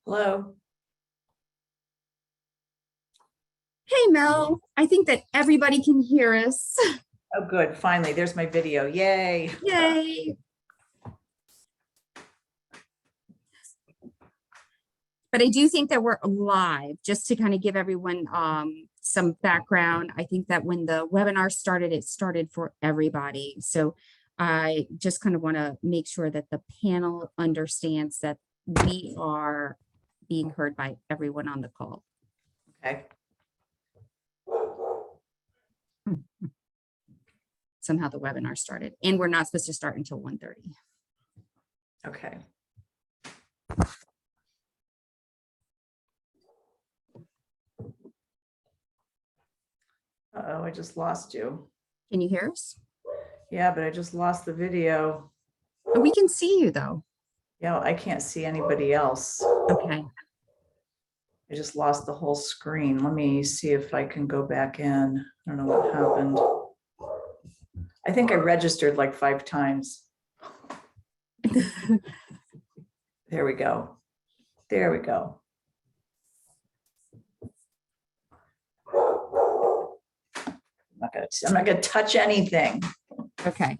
Hello. Hey, Mel, I think that everybody can hear us. Oh, good. Finally, there's my video. Yay. Yay. But I do think that we're live, just to kind of give everyone some background. I think that when the webinar started, it started for everybody. So I just kind of want to make sure that the panel understands that we are being heard by everyone on the call. Okay. Somehow the webinar started, and we're not supposed to start until 1:30. Okay. Uh-oh, I just lost you. Can you hear us? Yeah, but I just lost the video. Oh, we can see you though. Yeah, I can't see anybody else. Okay. I just lost the whole screen. Let me see if I can go back in. I don't know what happened. I think I registered like 5 times. There we go. There we go. I'm not gonna touch anything. Okay.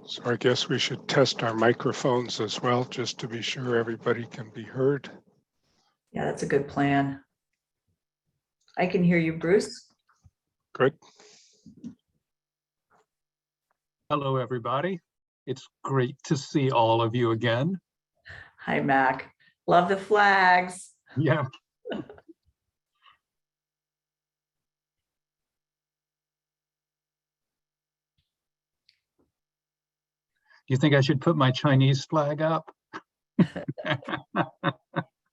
So I guess we should test our microphones as well, just to be sure everybody can be heard. Yeah, that's a good plan. I can hear you, Bruce. Good. Hello, everybody. It's great to see all of you again. Hi, Mac. Love the flags. Yeah. You think I should put my Chinese flag up?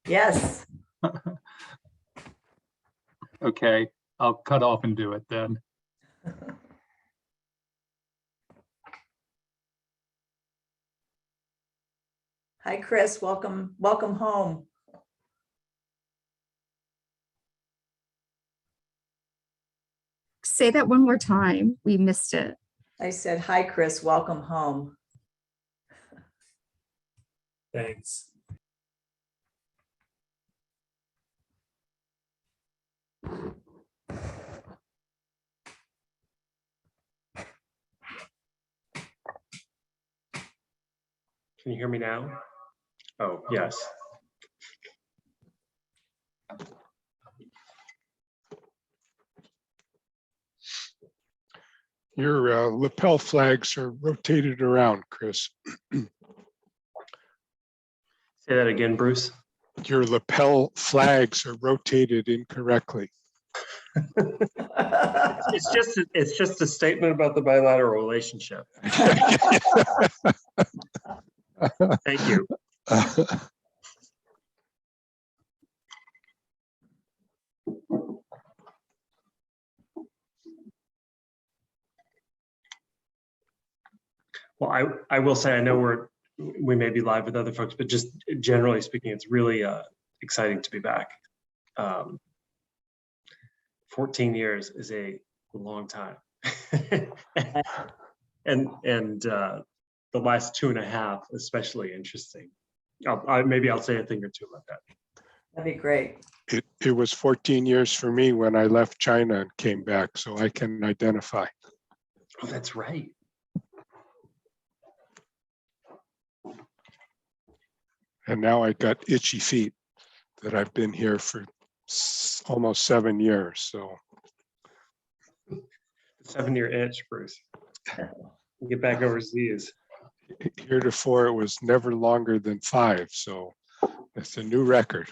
Yes. Okay, I'll cut off and do it then. Hi, Chris. Welcome home. Say that one more time. We missed it. I said, hi, Chris. Welcome home. Thanks. Can you hear me now? Oh, yes. Your lapel flags are rotated around, Chris. Say that again, Bruce. Your lapel flags are rotated incorrectly. It's just a statement about the bilateral relationship. Thank you. Well, I will say, I know we may be live with other folks, but just generally speaking, it's really exciting to be back. 14 years is a long time. and the last 2.5 especially interesting. Maybe I'll say a thing or two about that. That'd be great. It was 14 years for me when I left China and came back, so I can identify. Oh, that's right. And now I got itchy feet that I've been here for almost 7 years. So 7-year itch, Bruce. Get back overseas. heretofore it was never longer than 5. So it's a new record.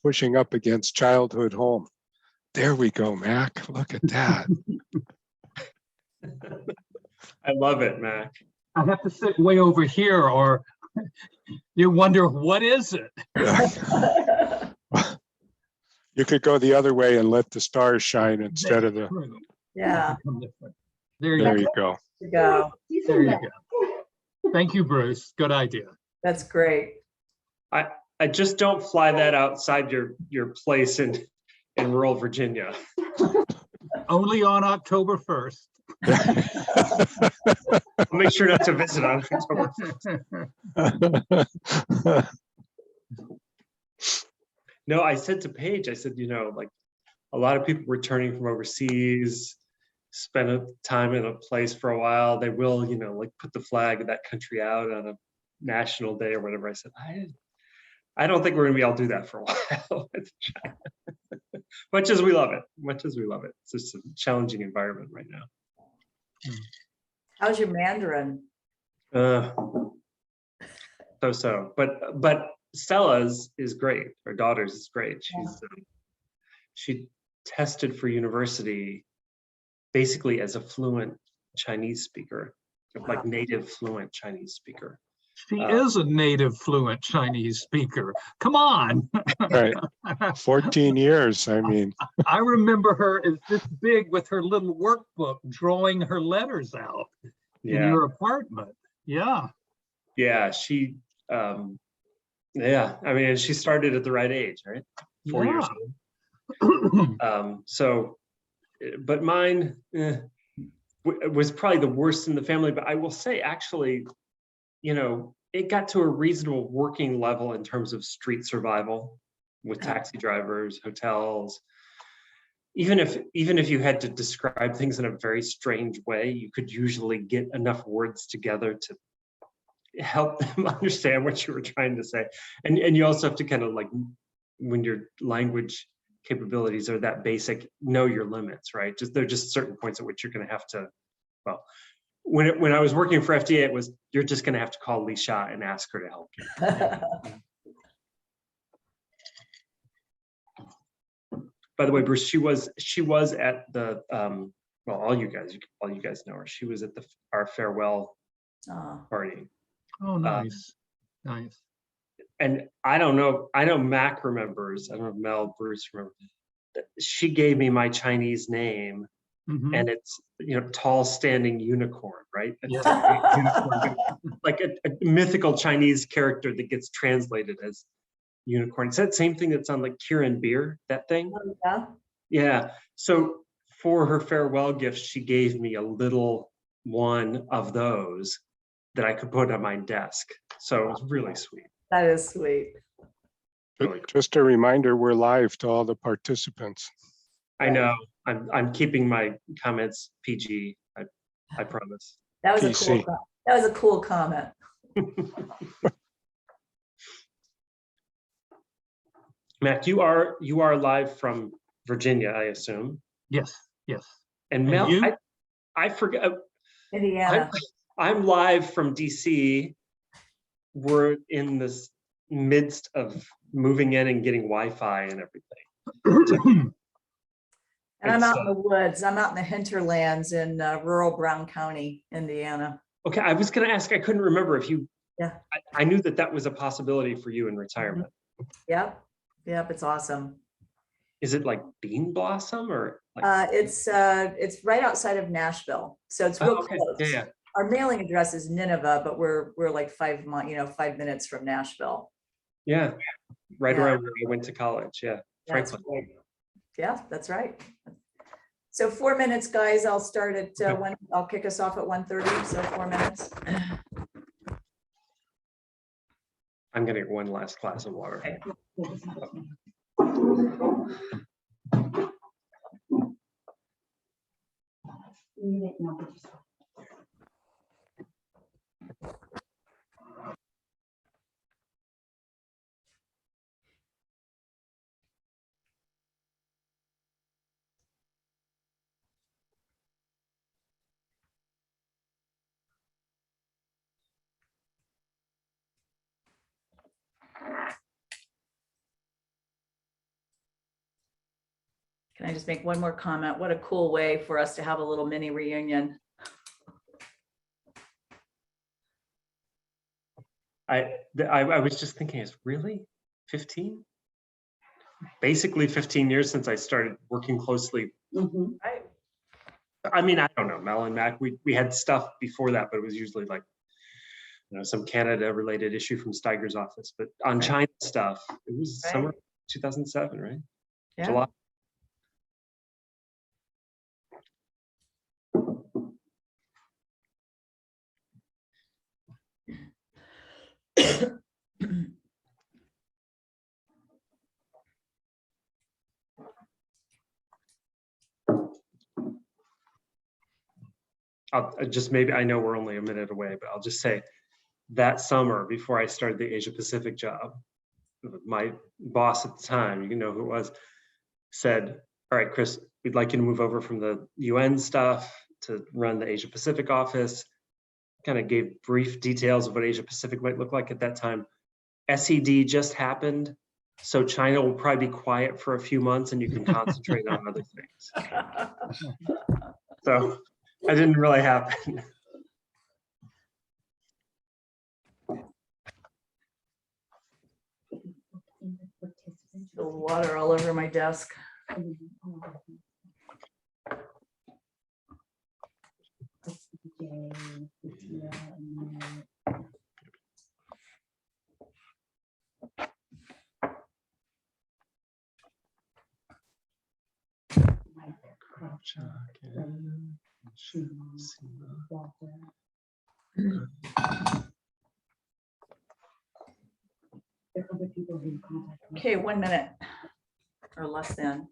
Pushing up against childhood home. There we go, Mac. Look at that. I love it, Mac. I have to sit way over here, or you wonder, what is it? Yeah. You could go the other way and let the stars shine instead of the, Yeah, There there you you go. to go. There you go. Thank you, Bruce. Good idea. That's great. I just don't fly that outside your place in rural Virginia. Only on October 1st. I'll make sure not to visit on October. No, I said to Paige, I said, like a lot of people returning from overseas, spend a time in a place for a while, they will, like put the flag of that country out on a national day or whatever. I said, I don't think we're gonna be able to do that for a while with China. Much as we love it, it's just a challenging environment right now. How's your Mandarin? So, but Stella's is great. Her daughter's is great. She tested for university basically as a fluent Chinese speaker, like native fluent Chinese speaker. She is a native fluent Chinese speaker. Come on. Right. 14 years. I mean, I remember her as this big with her little workbook drawing her letters out in your apartment. Yeah. Yeah, she I mean, she started at the right age, right? 4 years old. So, but mine was probably the worst in the family, but I will say, actually, it got to a reasonable working level in terms of street survival with taxi drivers, hotels. Even if you had to describe things in a very strange way, you could usually get enough words together to help them understand what you were trying to say. And you also have to kind of, like, when your language capabilities are that basic, know your limits, right? There are just certain points at which you're going to have to, well, when I was working for FDAAA, it was, you're just going to have to call Lee Shah and ask her to help you. By the way, Bruce, she was at the well, all you guys know her. She was at our farewell party. Oh, nice. Nice. And I don't know, I know Mac remembers, I don't know if Mel, Bruce remember, she gave me my Chinese name. And it's, tall standing unicorn, right? Yeah. Like a mythical Chinese character that gets translated as unicorn. It's that same thing that's on, like, Kirin beer, that thing. Yeah. Yeah. So for her farewell gift, she gave me a little one of those that I could put on my desk. So it was really sweet. That is sweet. Really. just a reminder, we're live to all the participants. I know. I'm keeping my comments PG. I promise. That was PC. that was a cool comment. Mac, you are live from Virginia, I assume. Yes. Yes. And Mel, you? I forget. Indiana. I'm live from DC. We're in this midst of moving in and getting Wi-Fi and everything. And I'm out in the woods. I'm out in the hinterlands in rural Brown County, Indiana. Okay, I was going to ask. I couldn't remember if you. Yeah. I knew that was a possibility for you in retirement. Yep. Yep. It's awesome. Is it like Bean Blossom or? Like... It's right outside of Nashville, so it's real close. Yeah. Our mailing address is Nineveh, but we're like 5 minutes from Nashville. Yeah, right around where I went to college. Yeah, Franklin. Right. Yeah, that's right. So 4 minutes, guys. I'll start at I'll kick us off at 1:30. So 4 minutes. I'm gonna get one last glass of water. Okay. Can I just make one more comment? What a cool way for us to have a little mini reunion. I was just thinking, it's really 15? Basically 15 years since I started working closely. Right. I mean, I don't know, Mel and Mac, we had stuff before that, but it was usually like, some Canada related issue from Steiger's office, but on Right. China stuff, it was Right. summer 2007, right? Yeah. July. I'll just, maybe, I know we're only a minute away, but I'll just say that summer before I started the Asia Pacific job, my boss at the time, you know who it was, said, all right, Chris, we'd like you to move over from the UN stuff to run the Asia Pacific office. Kind of gave brief details of what Asia Pacific might look like at that time. SED just happened, so China will probably be quiet for a few months and you can concentrate on other things. So that didn't really happen. Spilled water all over my desk. Okay, 1 minute or less than.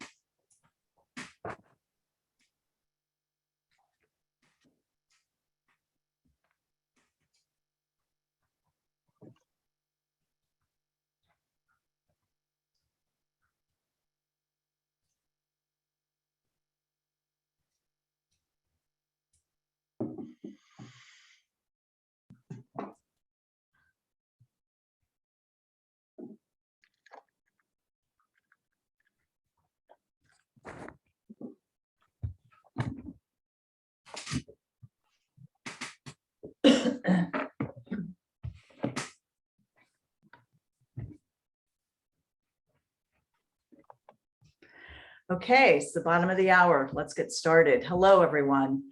Okay, it's the bottom of the hour. Let's get started. Hello, everyone.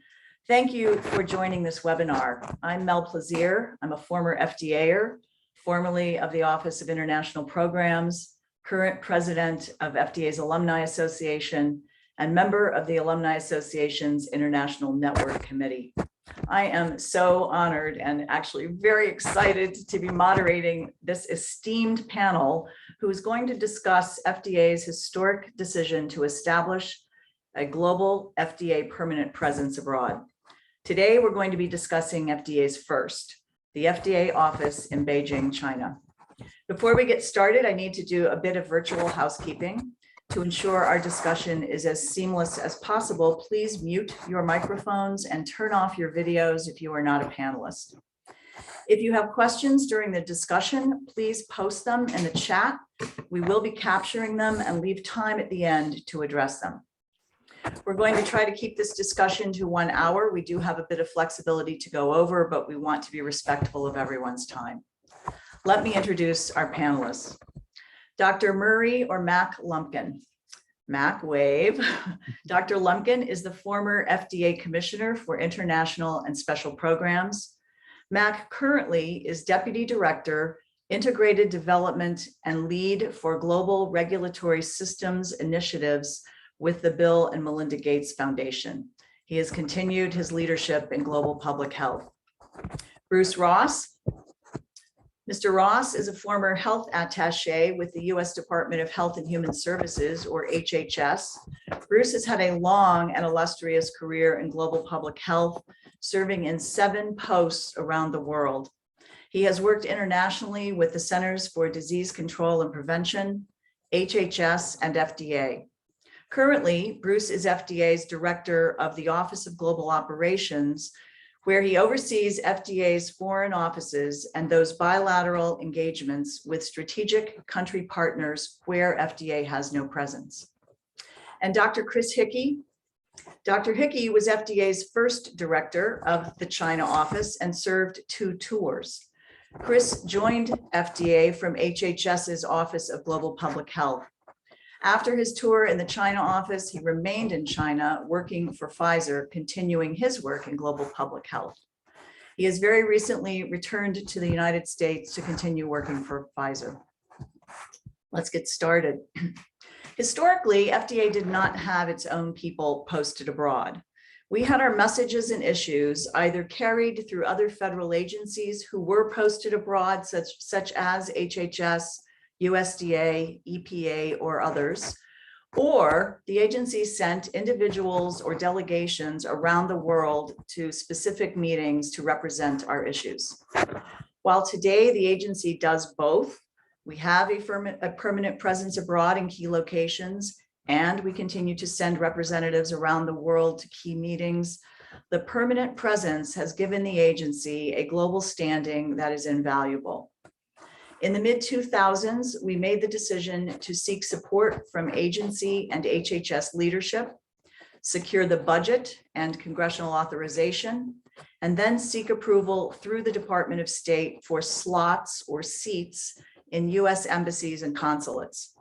Thank you for joining this webinar. I'm Mel Plaisir. I'm a former FDAAA, formerly of the Office of International Programs, current president of FDA's Alumni Association, and member of the Alumni Association's International Network Committee. I am so honored and actually very excited to be moderating this esteemed panel who is going to discuss FDA's historic decision to establish a global FDA permanent presence abroad. Today, we're going to be discussing FDA's first, the FDA office in Beijing, China. Before we get started, I need to do a bit of virtual housekeeping. To ensure our discussion is as seamless as possible, please mute your microphones and turn off your videos if you are not a panelist. If you have questions during the discussion, please post them in the chat. We will be capturing them and leave time at the end to address them. We're going to try to keep this discussion to 1 hour. We do have a bit of flexibility to go over, but we want to be respectful of everyone's time. Let me introduce our panelists. Dr. Murray or Mac Lumpkin. Mac, wave. Dr. Lumpkin is the former FDA Commissioner for International and Special Programs. Mac currently is Deputy Director, Integrated Development and Lead for Global Regulatory Systems Initiatives with the Bill and Melinda Gates Foundation. He has continued his leadership in global public health. Bruce Ross. Mr. Ross is a former health attaché with the U.S. Department of Health and Human Services, or HHS. Bruce has had a long and illustrious career in global public health, serving in 7 posts around the world. He has worked internationally with the Centers for Disease Control and Prevention, HHS, and FDA. Currently, Bruce is FDA's Director of the Office of Global Operations, where he oversees FDA's foreign offices and those bilateral engagements with strategic country partners where FDA has no presence. And Dr. Chris Hickey. Dr. Hickey was FDA's first director of the China office and served 2 tours. Chris joined FDA from HHS's Office of Global Public Health. After his tour in the China office, he remained in China working for Pfizer, continuing his work in global public health. He has very recently returned to the United States to continue working for Pfizer. Let's get started. Historically, FDA did not have its own people posted abroad. We had our messages and issues either carried through other federal agencies who were posted abroad, such as HHS, USDA, EPA, or others, or the agency sent individuals or delegations around the world to specific meetings to represent our issues. While today the agency does both, we have a permanent presence abroad in key locations, and we continue to send representatives around the world to key meetings. The permanent presence has given the agency a global standing that is invaluable. In the mid-2000s, we made the decision to seek support from agency and HHS leadership, secure the budget and congressional authorization, and then seek approval through the Department of State for slots or seats in US embassies and consulates.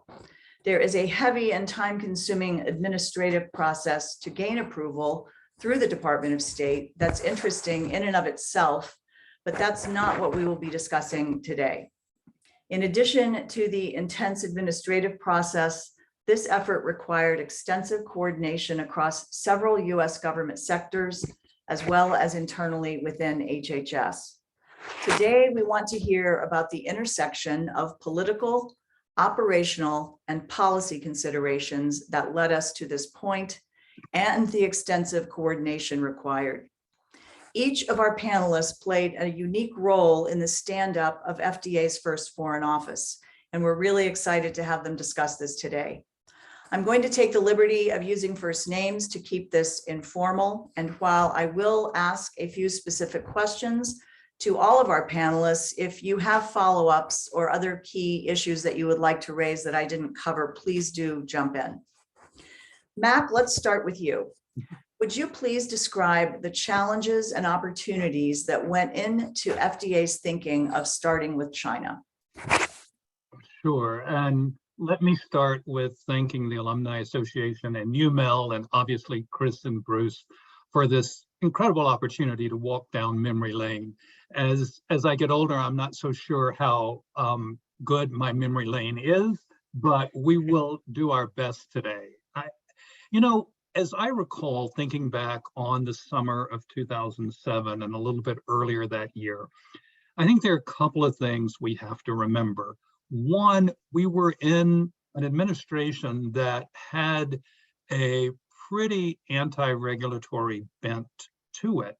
There is a heavy and time-consuming administrative process to gain approval through the Department of State that's interesting in and of itself, but that's not what we will be discussing today. In addition to the intense administrative process, this effort required extensive coordination across several US government sectors, as well as internally within HHS. Today, we want to hear about the intersection of political, operational, and policy considerations that led us to this point, and the extensive coordination required. Each of our panelists played a unique role in the stand-up of FDA's first foreign office, and we're really excited to have them discuss this today. I'm going to take the liberty of using first names to keep this informal, and while I will ask a few specific questions to all of our panelists, if you have follow-ups or other key issues that you would like to raise that I didn't cover, please do jump in. Mac, let's start with you. Would you please describe the challenges and opportunities that went into FDA's thinking of starting with China? Sure, and let me start with thanking the Alumni Association and you, Mel, and obviously Chris and Bruce for this incredible opportunity to walk down memory lane. As I get older, I'm not so sure how good my memory lane is, but we will do our best today. As I recall, thinking back on the summer of 2007 and a little bit earlier that year, I think there are a couple of things we have to remember. One, we were in an administration that had a pretty anti-regulatory bent to it.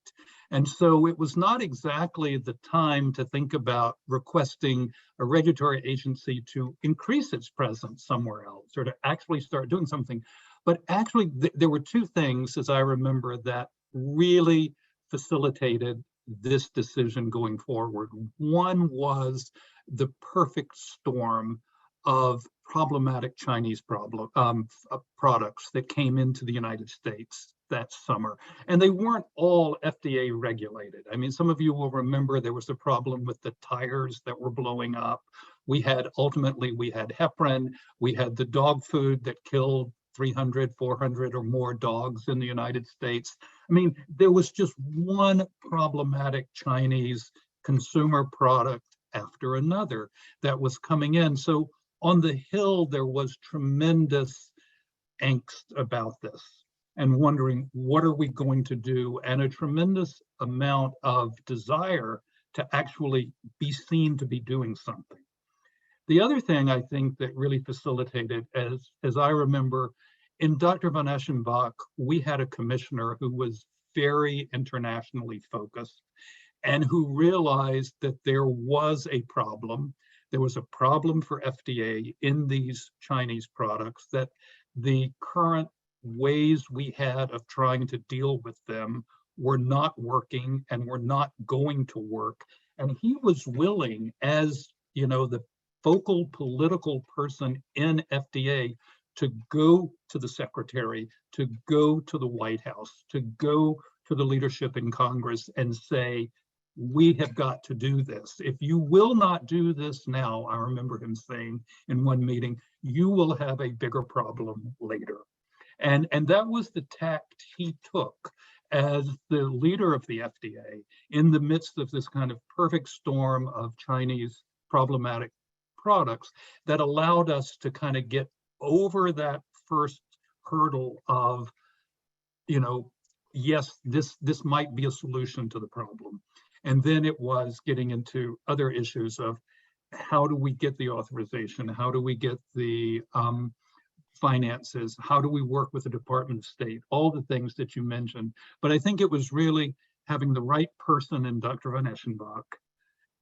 And so it was not exactly the time to think about requesting a regulatory agency to increase its presence somewhere else or to actually start doing something. But actually, there were two things, as I remember, that really facilitated this decision going forward. One was the perfect storm of problematic Chinese products that came into the United States that summer. And they weren't all FDA regulated. I mean, some of you will remember there was a problem with the tires that were blowing up. Ultimately, we had heparin, we had the dog food that killed 300, 400 or more dogs in the United States. I mean, there was just one problematic Chinese consumer product after another that was coming in. So on the Hill, there was tremendous angst about this and wondering, what are we going to do? And a tremendous amount of desire to actually be seen to be doing something. The other thing I think that really facilitated, as I remember, in Dr. von Eschenbach, we had a commissioner who was very internationally focused and who realized that there was a problem. There was a problem for FDA in these Chinese products, that the current ways we had of trying to deal with them were not working and were not going to work. And he was willing, as the focal political person in FDA, to go to the secretary, to go to the White House, to go to the leadership in Congress and say, we have got to do this. If you will not do this now, I remember him saying in one meeting, you will have a bigger problem later. And that was the tact he took as the leader of the FDA in the midst of this kind of perfect storm of Chinese problematic products that allowed us to kind of get over that first hurdle of, yes, this might be a solution to the problem. And then it was getting into other issues of how do we get the authorization? How do we get the finances? How do we work with the Department of State? All the things that you mentioned. But I think it was really having the right person in Dr. von Eschenbach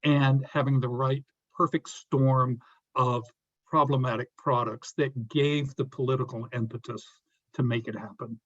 and having the right perfect storm of problematic products that gave the political impetus to make it happen.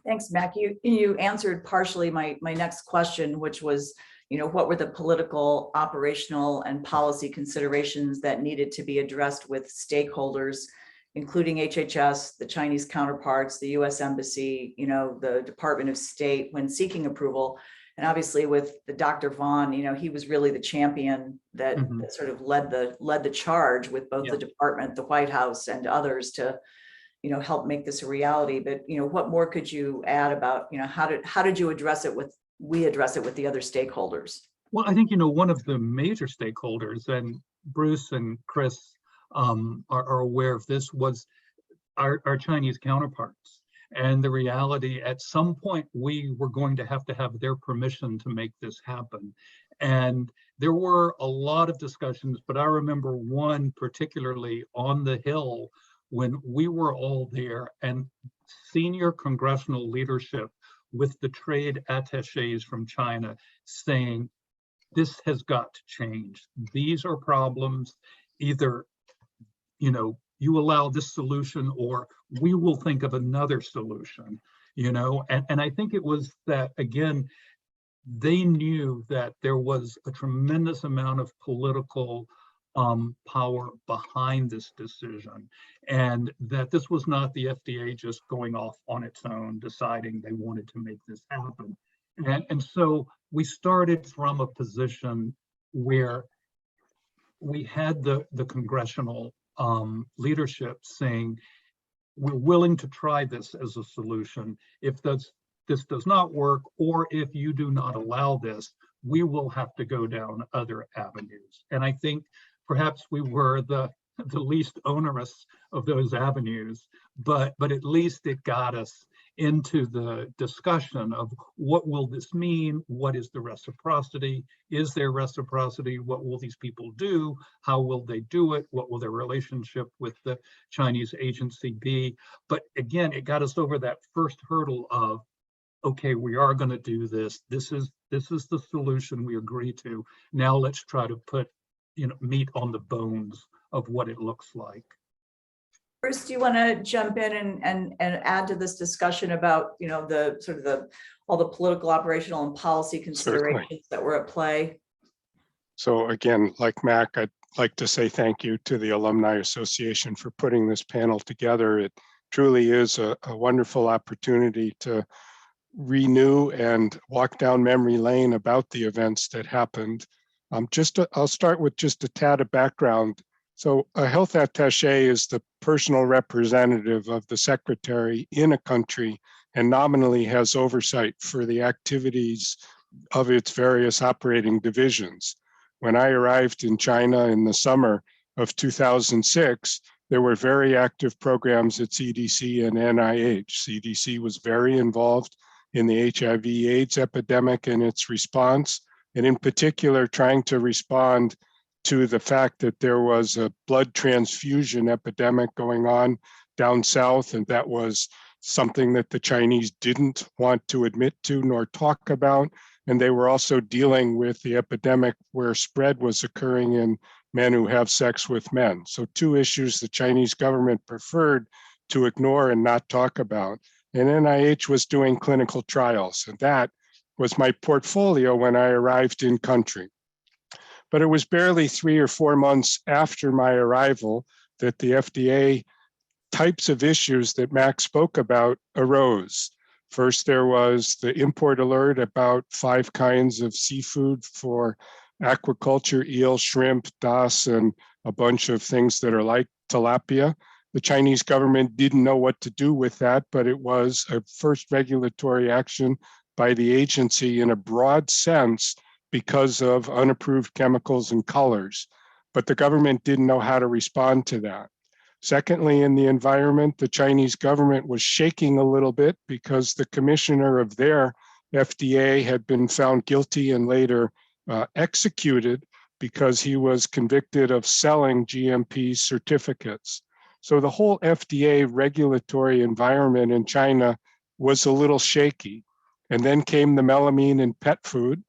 Thanks, Mac. You answered partially my next question, which was, what were the political, operational, and policy considerations that needed to be addressed with stakeholders, including HHS, the Chinese counterparts, the US Embassy, the Department of State when seeking approval. And obviously with the Dr. Vaughn, he was really the champion that, that sort of led the charge with both the department, the White House, and others to help make this a reality. But what more could you add about how did you address it with the other stakeholders? Well, I think one of the major stakeholders, and Bruce and Chris are aware of this, was our Chinese counterparts. And the reality, at some point, we were going to have their permission to make this happen. And there were a lot of discussions, but I remember one particularly on the Hill when we were all there and senior congressional leadership with the trade attaches from China saying, this has got to change. These are problems. Either, you allow this solution or we will think of another solution, and I think it was that, again, they knew that there was a tremendous amount of political power behind this decision, and that this was not the FDA just going off on its own, deciding they wanted to make this happen. And so we started from a position where we had the congressional leadership saying, we're willing to try this as a solution. If this does not work, or if you do not allow this, we will have to go down other avenues. And I think perhaps we were the least onerous of those avenues, but at least it got us into the discussion of what will this mean? What is the reciprocity? Is there reciprocity? What will these people do? How will they do it? What will their relationship with the Chinese agency be? But again, it got us over that first hurdle of, okay, we are going to do this. This is the solution we agree to. Now let's try to put meat on the bones of what it looks like. Bruce, do you want to jump in and add to this discussion about the sort of all the political, operational, and policy considerations Certainly. that were at play? So again, like Mac, I'd like to say thank you to the Alumni Association for putting this panel together. It truly is a wonderful opportunity to renew and walk down memory lane about the events that happened. I'll start with just a tad of background. So a health attaché is the personal representative of the secretary in a country and nominally has oversight for the activities of its various operating divisions. When I arrived in China in the summer of 2006, there were very active programs at CDC and NIH. CDC was very involved in the HIV/AIDS epidemic and its response, and in particular trying to respond to the fact that there was a blood transfusion epidemic going on down south, and that was something that the Chinese didn't want to admit to nor talk about. And they were also dealing with the epidemic where spread was occurring in men who have sex with men. So two issues the Chinese government preferred to ignore and not talk about. And NIH was doing clinical trials, and that was my portfolio when I arrived in country. But it was barely 3 or 4 months after my arrival that the FDA types of issues that Max spoke about arose. First, there was the import alert about 5 kinds of seafood for aquaculture, eel, shrimp, das, and a bunch of things that are like tilapia. The Chinese government didn't know what to do with that, but it was a first regulatory action by the agency in a broad sense because of unapproved chemicals and colors. But the government didn't know how to respond to that. Secondly, in the environment, the Chinese government was shaking a little bit because the commissioner of their FDA had been found guilty and later executed because he was convicted of selling GMP certificates. So the whole FDA regulatory environment in China was a little shaky. And then came the melamine in pet food,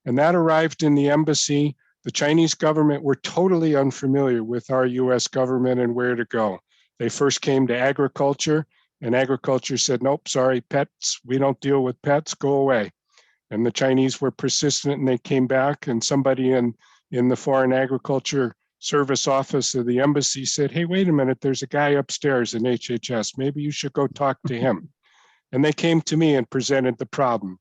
and that arrived in the embassy. The Chinese government were totally unfamiliar with our US government and where to go. They first came to agriculture, and agriculture said, nope, sorry, pets, we don't deal with pets, go away. And the Chinese were persistent, and they came back, and somebody in the Foreign Agriculture Service office of the embassy said, hey, wait a minute, there's a guy upstairs in HHS, maybe you should go talk to him. And they came to me and presented the problem.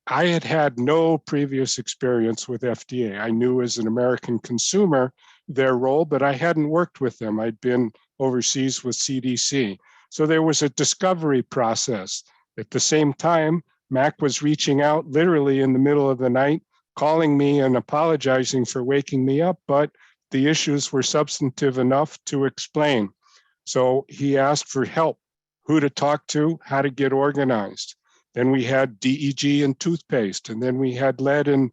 I had had no previous experience with FDA. I knew as an American consumer their role, but I hadn't worked with them. I'd been overseas with CDC. So there was a discovery process. At the same time, Mac was reaching out literally in the middle of the night, calling me and apologizing for waking me up, but the issues were substantive enough to explain. So he asked for help, who to talk to, how to get organized. Then we had DEG in toothpaste, and then we had lead in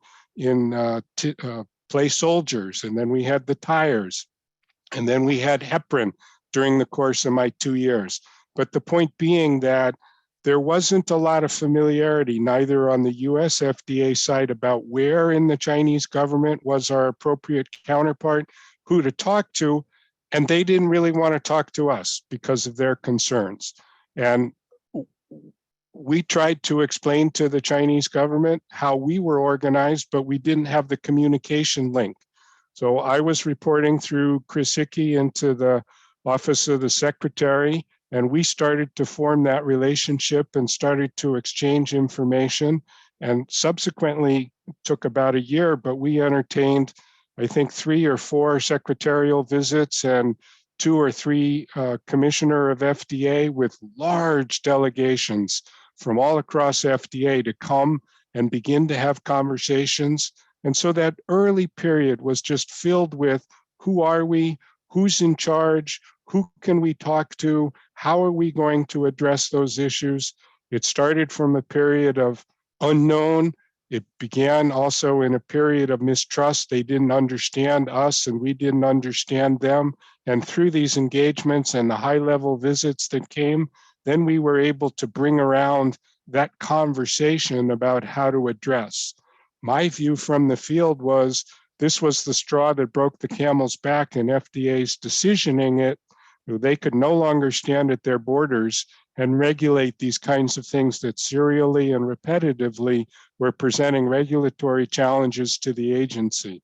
play soldiers, and then we had the tires, and then we had heparin during the course of my 2 years. But the point being that there wasn't a lot of familiarity, neither on the US FDA side about where in the Chinese government was our appropriate counterpart, who to talk to, and they didn't really want to talk to us because of their concerns. And we tried to explain to the Chinese government how we were organized, but we didn't have the communication link. So I was reporting through Chris Hickey into the office of the secretary, and we started to form that relationship and started to exchange information. And subsequently, it took about a year, but we entertained, I think, 3 or 4 secretarial visits and 2 or 3 commissioner of FDA with large delegations from all across FDA to come and begin to have conversations. And so that early period was just filled with who are we, who's in charge, who can we talk to, how are we going to address those issues. It started from a period of unknown. It began also in a period of mistrust. They didn't understand us and we didn't understand them. And through these engagements and the high-level visits that came, then we were able to bring around that conversation about how to address. My view from the field was this was the straw that broke the camel's back in FDA's decisioning it. They could no longer stand at their borders and regulate these kinds of things that serially and repetitively were presenting regulatory challenges to the agency.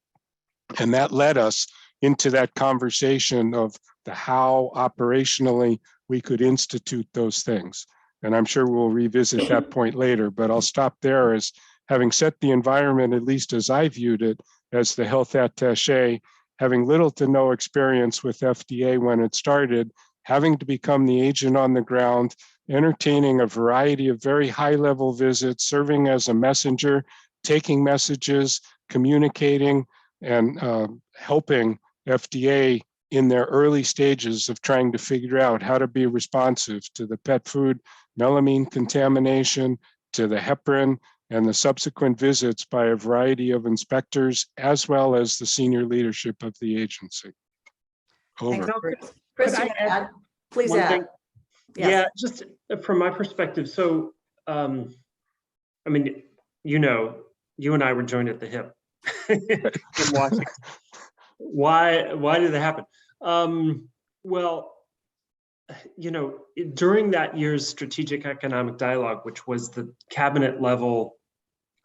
And that led us into that conversation of the how operationally we could institute those things. And I'm sure we'll revisit that point later, but I'll stop there as having set the environment, at least as I viewed it, as the health attaché, having little to no experience with FDA when it started, having to become the agent on the ground, entertaining a variety of very high-level visits, serving as a messenger, taking messages, communicating, and helping FDA in their early stages of trying to figure out how to be responsive to the pet food melamine contamination, to the heparin, and the subsequent visits by a variety of inspectors, as well as the senior leadership of the agency. Over. Thanks, Bruce. Chris, Could I you wanna add? Please one add. thing? Yes. Yeah, just from my perspective. So, I mean, you and I were joined at the hip in Washington. Why did that happen? Well, during that year's strategic economic dialogue, which was the cabinet level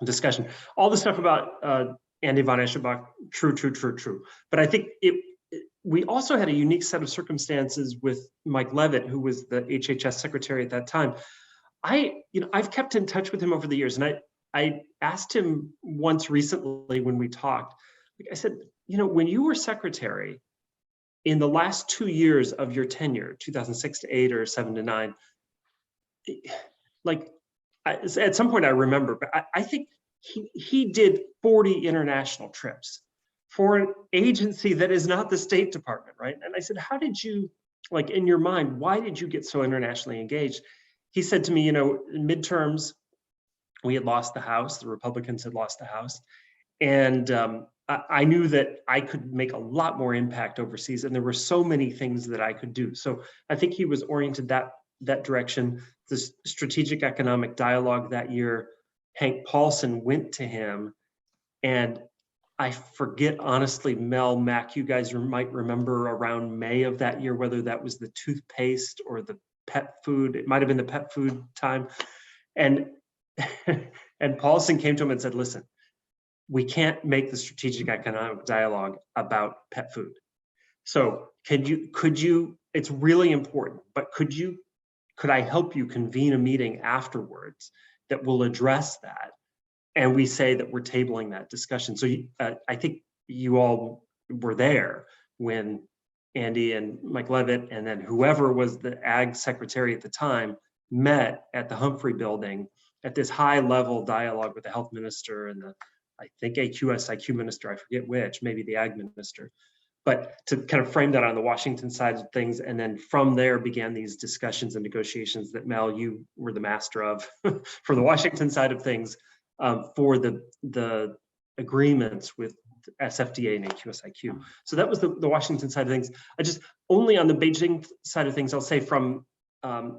discussion, all the stuff about Andy von Eschenbach, true. But I think we also had a unique set of circumstances with Mike Levitt, who was the HHS secretary at that time. I've kept in touch with him over the years, and I asked him once recently when we talked, I said, when you were secretary in the last 2 years of your tenure, 2006 to 8 or 7 to 9, at some point I remember, but I think he did 40 international trips for an agency that is not the State Department, right? And I said, how did you, in your mind, why did you get so internationally engaged? He said to me, in midterms, we had lost the House, the Republicans had lost the House. And I knew that I could make a lot more impact overseas, and there were so many things that I could do. So I think he was oriented that direction. The strategic economic dialogue that year, Hank Paulson went to him, and I forget, honestly, Mel, Mac, you guys might remember around May of that year, whether that was the toothpaste or the pet food. It might have been the pet food time. And Paulson came to him and said, listen, we can't make the strategic economic dialogue about pet food. So could you, it's really important, but could I help you convene a meeting afterwards that will address that? And we say that we're tabling that discussion. So I think you all were there when Andy and Mike Levitt, and then whoever was the ag secretary at the time, met at the Humphrey building at this high level dialogue with the health minister and I think a QSIQ minister, I forget which, maybe the ag minister, but to kind of frame that on the Washington side of things. And then from there began these discussions and negotiations that, Mel, you were the master of for the Washington side of things, for the agreements with SFDA and AQSIQ. So that was the Washington side of things. I just, only on the Beijing side of things, I'll say, from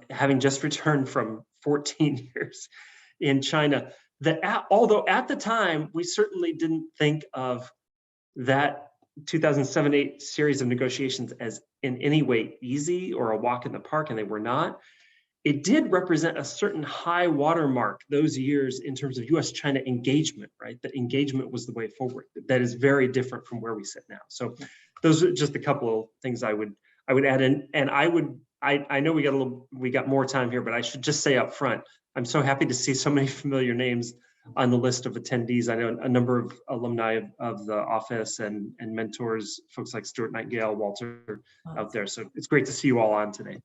having just returned from 14 years in China, that although at the time, we certainly didn't think of that 2007-8 series of negotiations as in any way easy or a walk in the park, and they were not. It did represent a certain high watermark those years in terms of US-China engagement, right? That engagement was the way forward. That is very different from where we sit now. So those are just a couple of things I would add in. And I know we got more time here, but I should just say up front, I'm so happy to see so many familiar names on the list of attendees. I know a number of alumni of the office and mentors, folks like Stuart Nightingale, Walter out there. So it's great to see you all on today.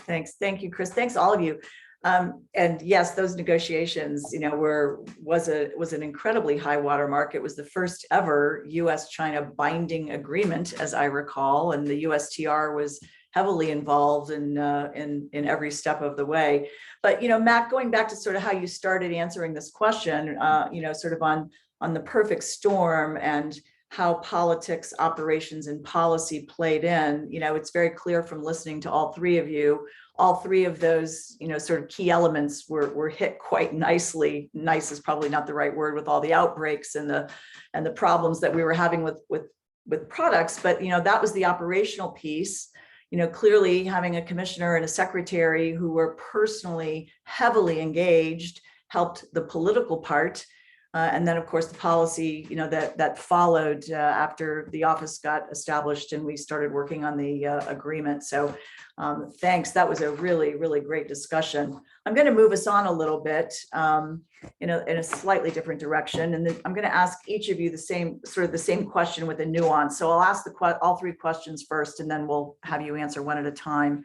Thanks. Thank you, Chris. Thanks all of you. And yes, those negotiations, was an incredibly high watermark. It was the first ever US-China binding agreement, as I recall, and the USTR was heavily involved in every step of the way. But Matt, going back to sort of how you started answering this question, sort of on the perfect storm and how politics, operations, and policy played in, it's very clear from listening to all three of you, all three of those, sort of key elements were hit quite nicely. Nice is probably not the right word, with all the outbreaks and the problems that we were having with products, but that was the operational piece. Clearly having a commissioner and a secretary who were personally heavily engaged helped the political part. And then, of course, the policy, that followed after the office got established and we started working on the agreement. So thanks. That was a really, really great discussion. I'm going to move us on a little bit, in a slightly different direction. And then I'm going to ask each of you the same question with a nuance. So I'll ask all three questions first, and then we'll have you answer one at a time.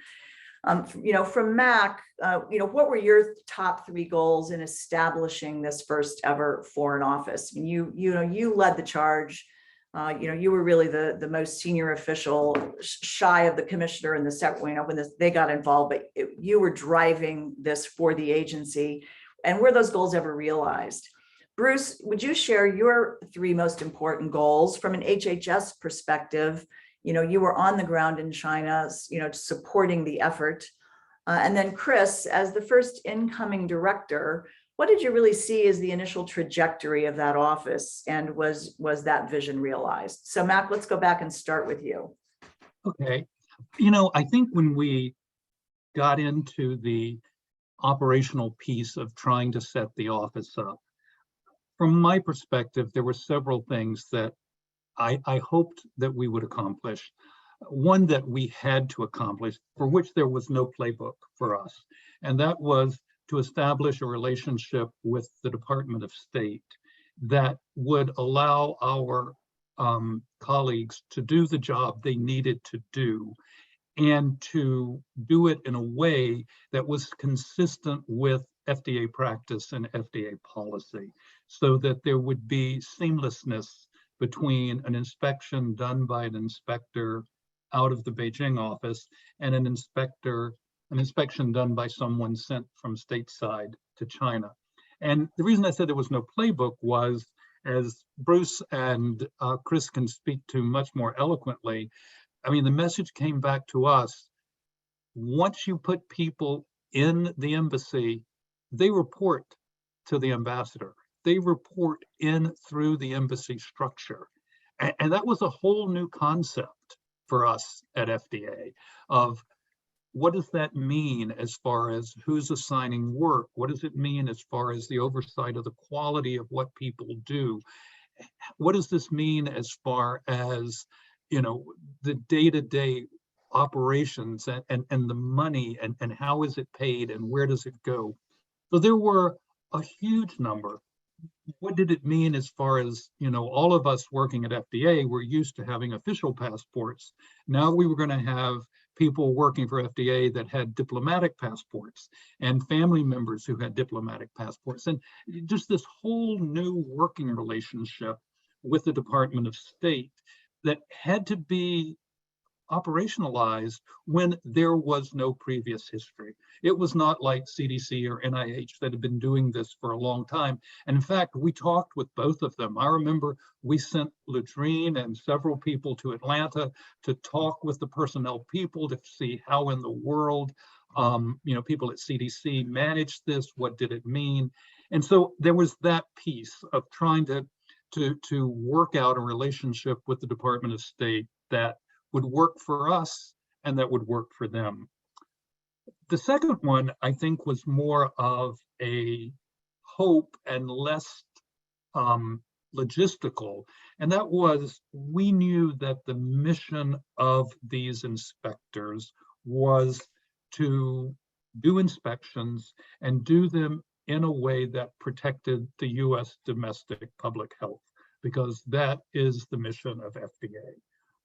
From Mac, what were your top three goals in establishing this first ever foreign office? I mean, you led the charge. You were really the most senior official, shy of the commissioner and the secretary, when they got involved, but you were driving this for the agency. And were those goals ever realized? Bruce, would you share your three most important goals from an HHS perspective? You were on the ground in China, supporting the effort. And then Chris, as the first incoming director, what did you really see as the initial trajectory of that office? And was that vision realized? So Mac, let's go back and start with you. Okay. I think when we got into the operational piece of trying to set the office up, from my perspective, there were several things that I hoped that we would accomplish. One that we had to accomplish, for which there was no playbook for us, and that was to establish a relationship with the Department of State that would allow our colleagues to do the job they needed to do, and to do it in a way that was consistent with FDA practice and FDA policy, so that there would be seamlessness between an inspection done by an inspector out of the Beijing office and an inspection done by someone sent from stateside to China. And the reason I said there was no playbook was, as Bruce and Chris can speak to much more eloquently, I mean, the message came back to us: once you put people in the embassy, they report to the ambassador. They report in through the embassy structure. And that was a whole new concept for us at FDA of what does that mean as far as who's assigning work? What does it mean as far as the oversight of the quality of what people do? What does this mean as far as, you know, the day-to-day operations and the money and how is it paid and where does it go? So there were a huge number. What did it mean as far as, you know, all of us working at FDA were used to having official passports. Now we were going to have people working for FDA that had diplomatic passports and family members who had diplomatic passports, and just this whole new working relationship with the Department of State that had to be operationalized when there was no previous history. It was not like CDC or NIH that had been doing this for a long time. And in fact, we talked with both of them. I remember we sent Latrine and several people to Atlanta to talk with the personnel people to see how in the world, you know, people at CDC managed this, what did it mean? And so there was that piece of trying to work out a relationship with the Department of State that would work for us and that would work for them. The second one, I think, was more of a hope and less logistical. And that was, we knew that the mission of these inspectors was to do inspections and do them in a way that protected the US domestic public health, because that is the mission of FDA.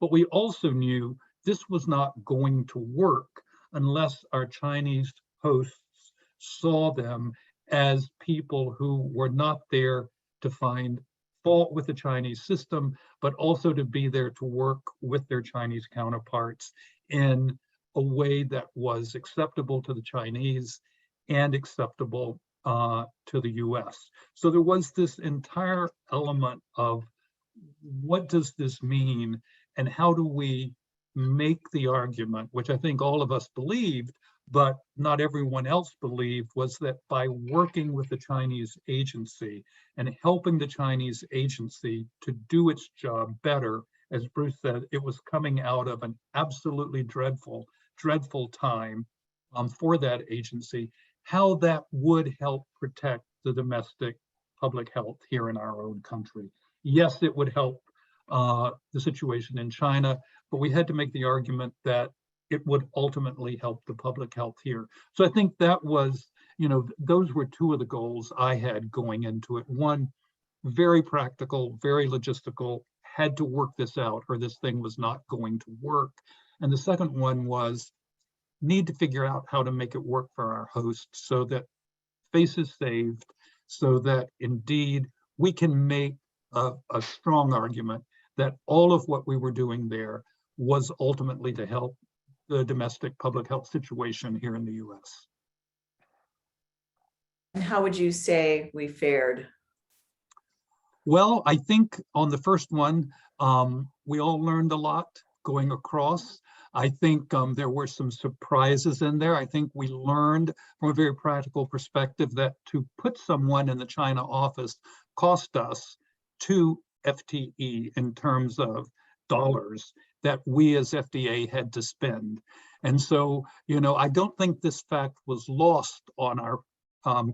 But we also knew this was not going to work unless our Chinese hosts saw them as people who were not there to find fault with the Chinese system, but also to be there to work with their Chinese counterparts in a way that was acceptable to the Chinese and acceptable to the US. So there was this entire element of what does this mean? And how do we make the argument, which I think all of us believed, but not everyone else believed, was that by working with the Chinese agency and helping the Chinese agency to do its job better, as Bruce said, it was coming out of an absolutely dreadful time for that agency, how that would help protect the domestic public health here in our own country. Yes, it would help the situation in China, but we had to make the argument that it would ultimately help the public health here. So I think that was, you know, those were two of the goals I had going into it. One, very practical, very logistical, had to work this out or this thing was not going to work. And the second one was need to figure out how to make it work for our hosts so that face is saved, so that indeed we can make a strong argument that all of what we were doing there was ultimately to help the domestic public health situation here in the US. And how would you say we fared? Well, I think on the first one, we all learned a lot going across. I think there were some surprises in there. I think we learned from a very practical perspective that to put someone in the China office cost us 2 FTE in terms of dollars that we as FDA had to spend. And so, you know, I don't think this fact was lost on our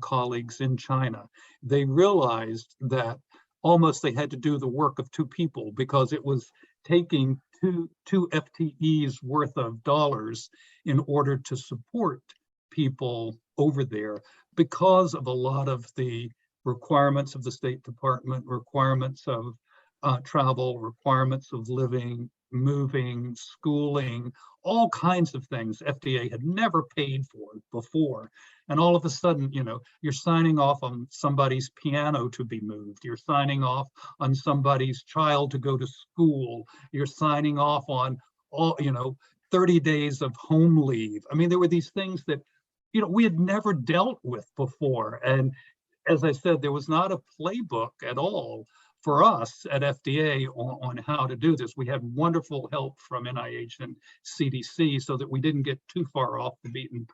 colleagues in China. They realized that almost they had to do the work of 2 people because it was taking two FTEs worth of dollars in order to support people over there because of a lot of the requirements of the State Department, requirements of travel, requirements of living, moving, schooling, all kinds of things FDA had never paid for before. And all of a sudden, you know, you're signing off on somebody's piano to be moved. You're signing off on somebody's child to go to school. You're signing off on all, you know, 30 days of home leave. I mean, there were these things that, you know, we had never dealt with before. And as I said, there was not a playbook at all for us at FDA on how to do this. We had wonderful help from NIH and CDC so that we didn't get too far off the beaten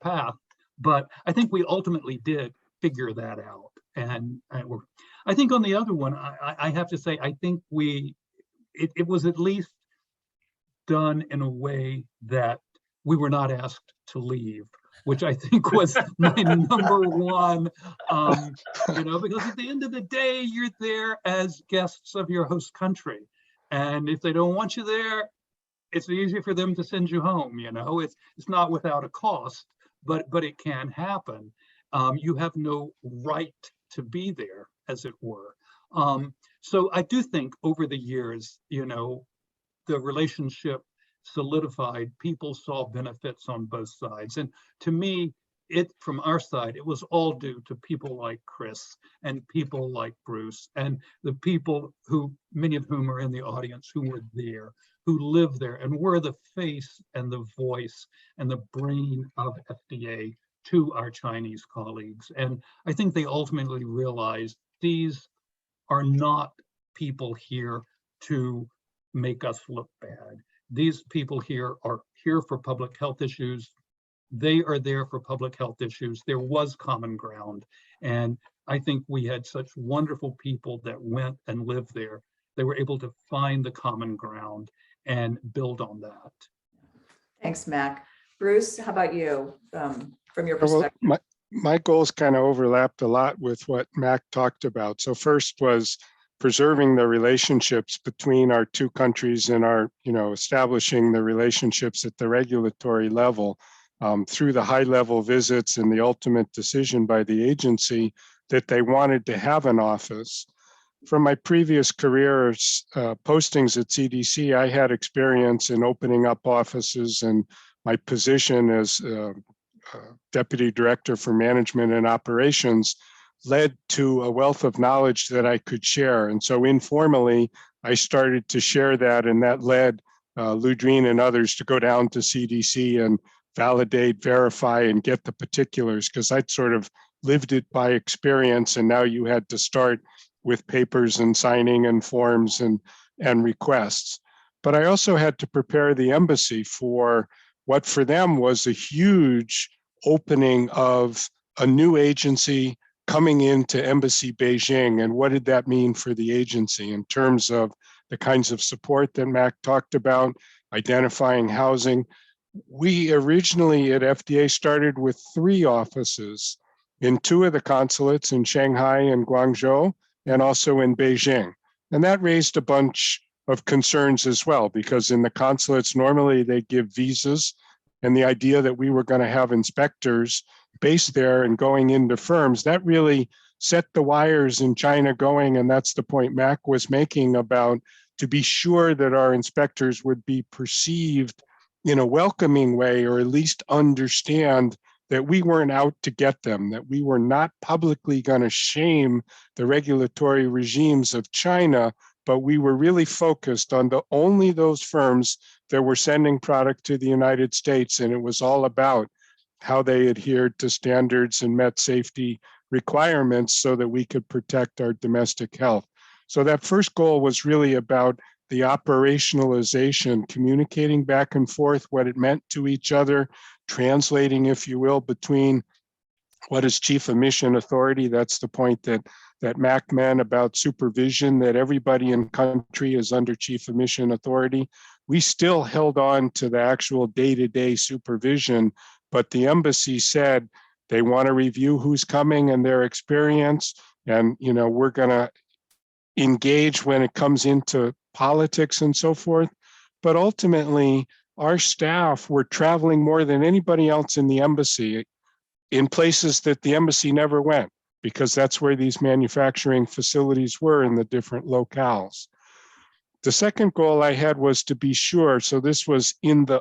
path. But I think we ultimately did figure that out. And I think on the other one, I have to say, I think it was at least done in a way that we were not asked to leave, which I think was my number one, you know, because at the end of the day, you're there as guests of your host country. And if they don't want you there, it's easy for them to send you home, you know, it's not without a cost, but it can happen. You have no right to be there, as it were. So I do think over the years, you know, the relationship solidified, people saw benefits on both sides. And to me, from our side, it was all due to people like Chris and people like Bruce and the people who, many of whom are in the audience, who were there, who live there and were the face and the voice and the brain of FDA to our Chinese colleagues. And I think they ultimately realized these are not people here to make us look bad. These people here are here for public health issues. They are there for public health issues. There was common ground. And I think we had such wonderful people that went and lived there. They were able to find the common ground and build on that. Thanks, Mac. Bruce, how about you, from your Well, perspective? my goals kind of overlapped a lot with what Mac talked about. So first was preserving the relationships between our two countries and our, you know, establishing the relationships at the regulatory level through the high level visits and the ultimate decision by the agency that they wanted to have an office. From my previous careers, postings at CDC, I had experience in opening up offices, and my position as Deputy Director for Management and Operations led to a wealth of knowledge that I could share. And so informally, I started to share that, and that led Ludrine and others to go down to CDC and validate, verify, and get the particulars, because I'd sort of lived it by experience, and now you had to start with papers and signing and forms and requests. But I also had to prepare the embassy for what for them was a huge opening of a new agency coming into Embassy Beijing. And what did that mean for the agency in terms of the kinds of support that Mac talked about, identifying housing? We originally at FDA started with 3 offices in 2 of the consulates in Shanghai and Guangzhou, and also in Beijing. And that raised a bunch of concerns as well, because in the consulates, normally they give visas, and the idea that we were going to have inspectors based there and going into firms, that really set the wires in China going. And that's the point Mac was making about to be sure that our inspectors would be perceived in a welcoming way, or at least understand that we weren't out to get them, that we were not publicly going to shame the regulatory regimes of China, but we were really focused on only those firms that were sending product to the United States. And it was all about how they adhered to standards and met safety requirements so that we could protect our domestic health. So that first goal was really about the operationalization, communicating back and forth what it meant to each other, translating, if you will, between what is chief of mission authority. That's the point that Mac meant about supervision, that everybody in country is under chief of mission authority. We still held on to the actual day-to-day supervision, but the embassy said they want to review who's coming and their experience. And, you know, we're going to engage when it comes into politics and so forth. But ultimately, our staff were traveling more than anybody else in the embassy. in places that the embassy never went, because that's where these manufacturing facilities were in the different locales. The second goal I had was to be sure, so this was in the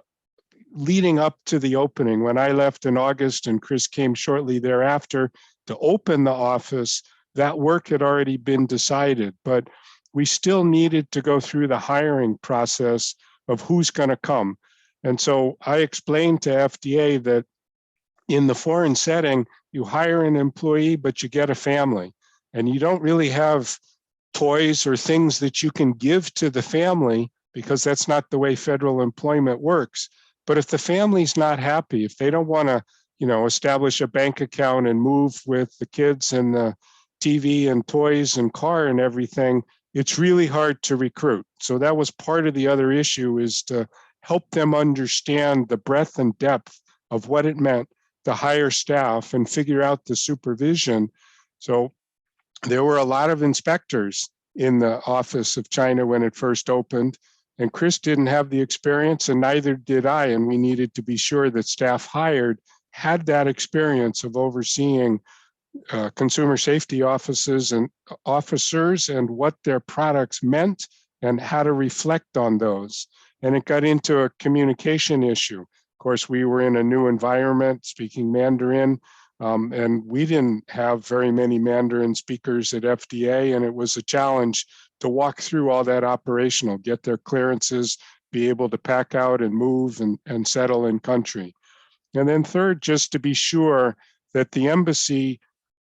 leading up to the opening. When I left in August and Chris came shortly thereafter to open the office, that work had already been decided, but we still needed to go through the hiring process of who's going to come. And so I explained to FDA that in the foreign setting, you hire an employee, but you get a family, and you don't really have toys or things that you can give to the family, because that's not the way federal employment works. But if the family's not happy, if they don't want to, establish a bank account and move with the kids and the TV and toys and car and everything, it's really hard to recruit. So that was part of the other issue, is to help them understand the breadth and depth of what it meant to hire staff and figure out the supervision. So there were a lot of inspectors in the office of China when it first opened, and Chris didn't have the experience, and neither did I, and we needed to be sure that staff hired had that experience of overseeing consumer safety offices and officers and what their products meant and how to reflect on those. And it got into a communication issue. Of course, we were in a new environment speaking Mandarin, and we didn't have very many Mandarin speakers at FDA, and it was a challenge to walk through all that operational, get their clearances, be able to pack out and move and settle in country. And then third, just to be sure that the embassy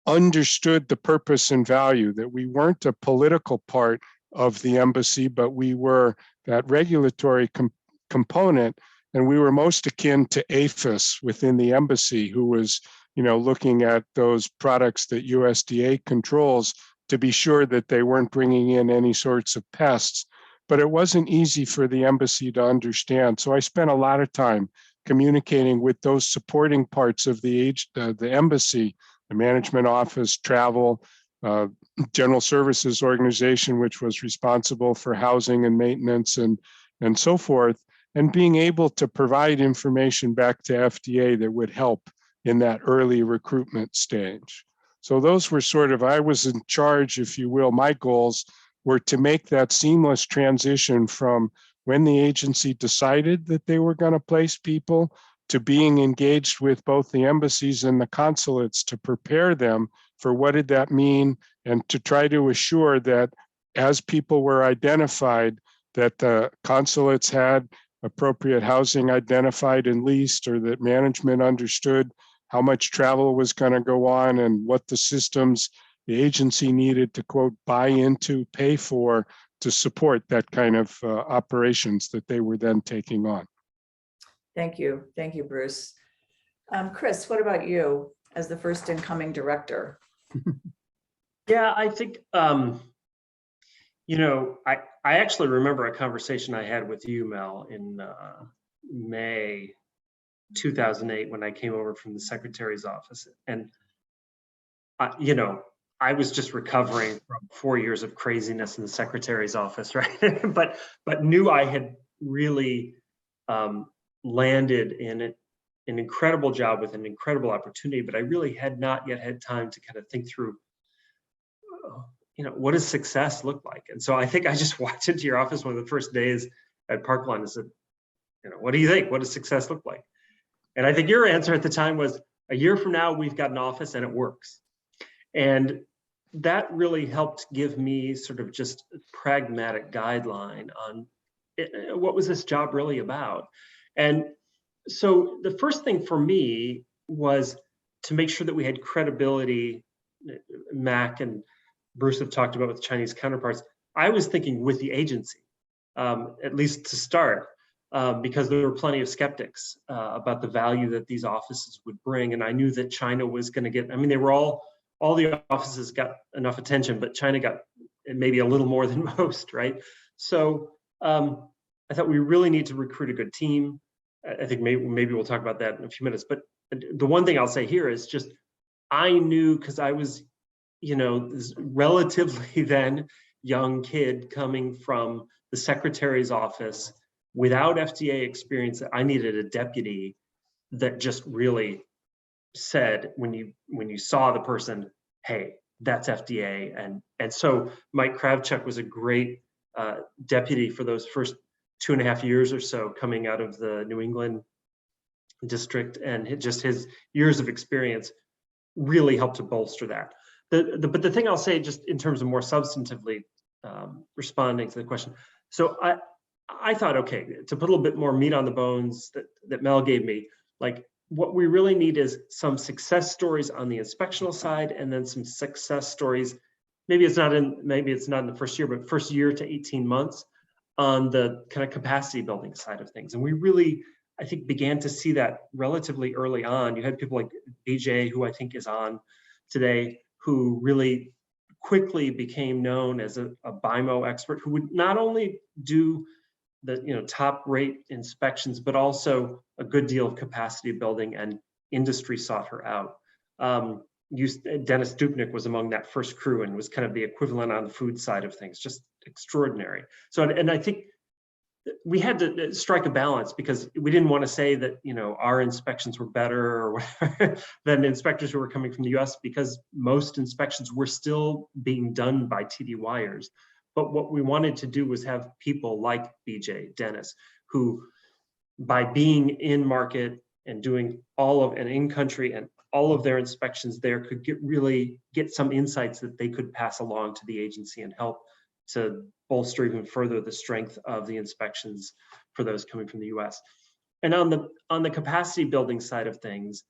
understood the purpose and value, that we weren't a political part of the embassy, but we were that regulatory component, and we were most akin to APHIS within the embassy, who was, looking at those products that USDA controls to be sure that they weren't bringing in any sorts of pests. But it wasn't easy for the embassy to understand. So I spent a lot of time communicating with those supporting parts of the embassy, the management office, travel, general services organization, which was responsible for housing and maintenance and so forth, and being able to provide information back to FDA that would help in that early recruitment stage. So those were sort of, I was in charge, if you will. My goals were to make that seamless transition from when the agency decided that they were going to place people to being engaged with both the embassies and the consulates to prepare them for what did that mean, and to try to assure that as people were identified, that the consulates had appropriate housing identified and leased, or that management understood how much travel was going to go on and what the systems the agency needed to, quote, buy into, pay for, to support that kind of operations that they were then taking on. Thank you. Thank you, Bruce. Chris, what about you as the first incoming director? Yeah, I think, I actually remember a conversation I had with you, Mel, in May 2008 when I came over from the secretary's office. And, I was just recovering from 4 years of craziness in the secretary's office, right? but knew I had really landed in an incredible job with an incredible opportunity, but I really had not yet had time to kind of think through, what does success look like? And so I think I just walked into your office one of the first days at Parkland and said, what do you think? What does success look like? And I think your answer at the time was, a year from now, we've got an office and it works. And that really helped give me sort of just a pragmatic guideline on what was this job really about. And so the first thing for me was to make sure that we had credibility. Mac and Bruce have talked about with Chinese counterparts. I was thinking with the agency, at least to start, because there were plenty of skeptics about the value that these offices would bring. And I knew that China was going to get, they were all the offices got enough attention, but China got maybe a little more than most, right? So I thought we really need to recruit a good team. I think maybe we'll talk about that in a few minutes. But the one thing I'll say here is just, I knew, because I was, this relatively then young kid coming from the secretary's office without FDA experience, that I needed a deputy that just really said when you saw the person, hey, that's FDA. And so Mike Kravchuk was a great deputy for those first 2.5 years or so coming out of the New England district, and just his years of experience really helped to bolster that. But the thing I'll say, just in terms of more substantively responding to the question, so I thought, okay, to put a little bit more meat on the bones that Mel gave me, like what we really need is some success stories on the inspectional side, and then some success stories. Maybe it's not in the first year, but first year to 18 months on the kind of capacity building side of things. And we really, I think, began to see that relatively early on. You had people like BJ, who I think is on today, who really quickly became known as a BIMO expert, who would not only do the top rate inspections, but also a good deal of capacity building, and industry sought her out. Dennis Dupnik was among that first crew and was kind of the equivalent on the food side of things, just extraordinary. So, and I think we had to strike a balance, because we didn't want to say that our inspections were better or whatever than inspectors who were coming from the US, because most inspections were still being done by TDYers. But what we wanted to do was have people like BJ, Dennis, who by being in market and doing and in country and all of their inspections there could really get some insights that they could pass along to the agency and help to bolster even further the strength of the inspections for those coming from the US. And on the capacity building side of things,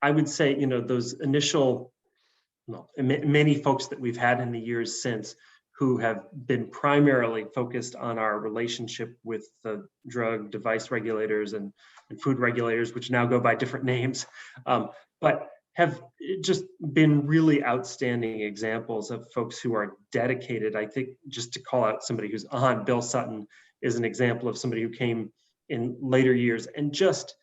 I would say, those initial, many folks that we've had in the years since, who have been primarily focused on our relationship with the drug device regulators and food regulators, which now go by different names, but have just been really outstanding examples of folks who are dedicated. I think, just to call out somebody who's on, Bill Sutton is an example of somebody who came in later years and just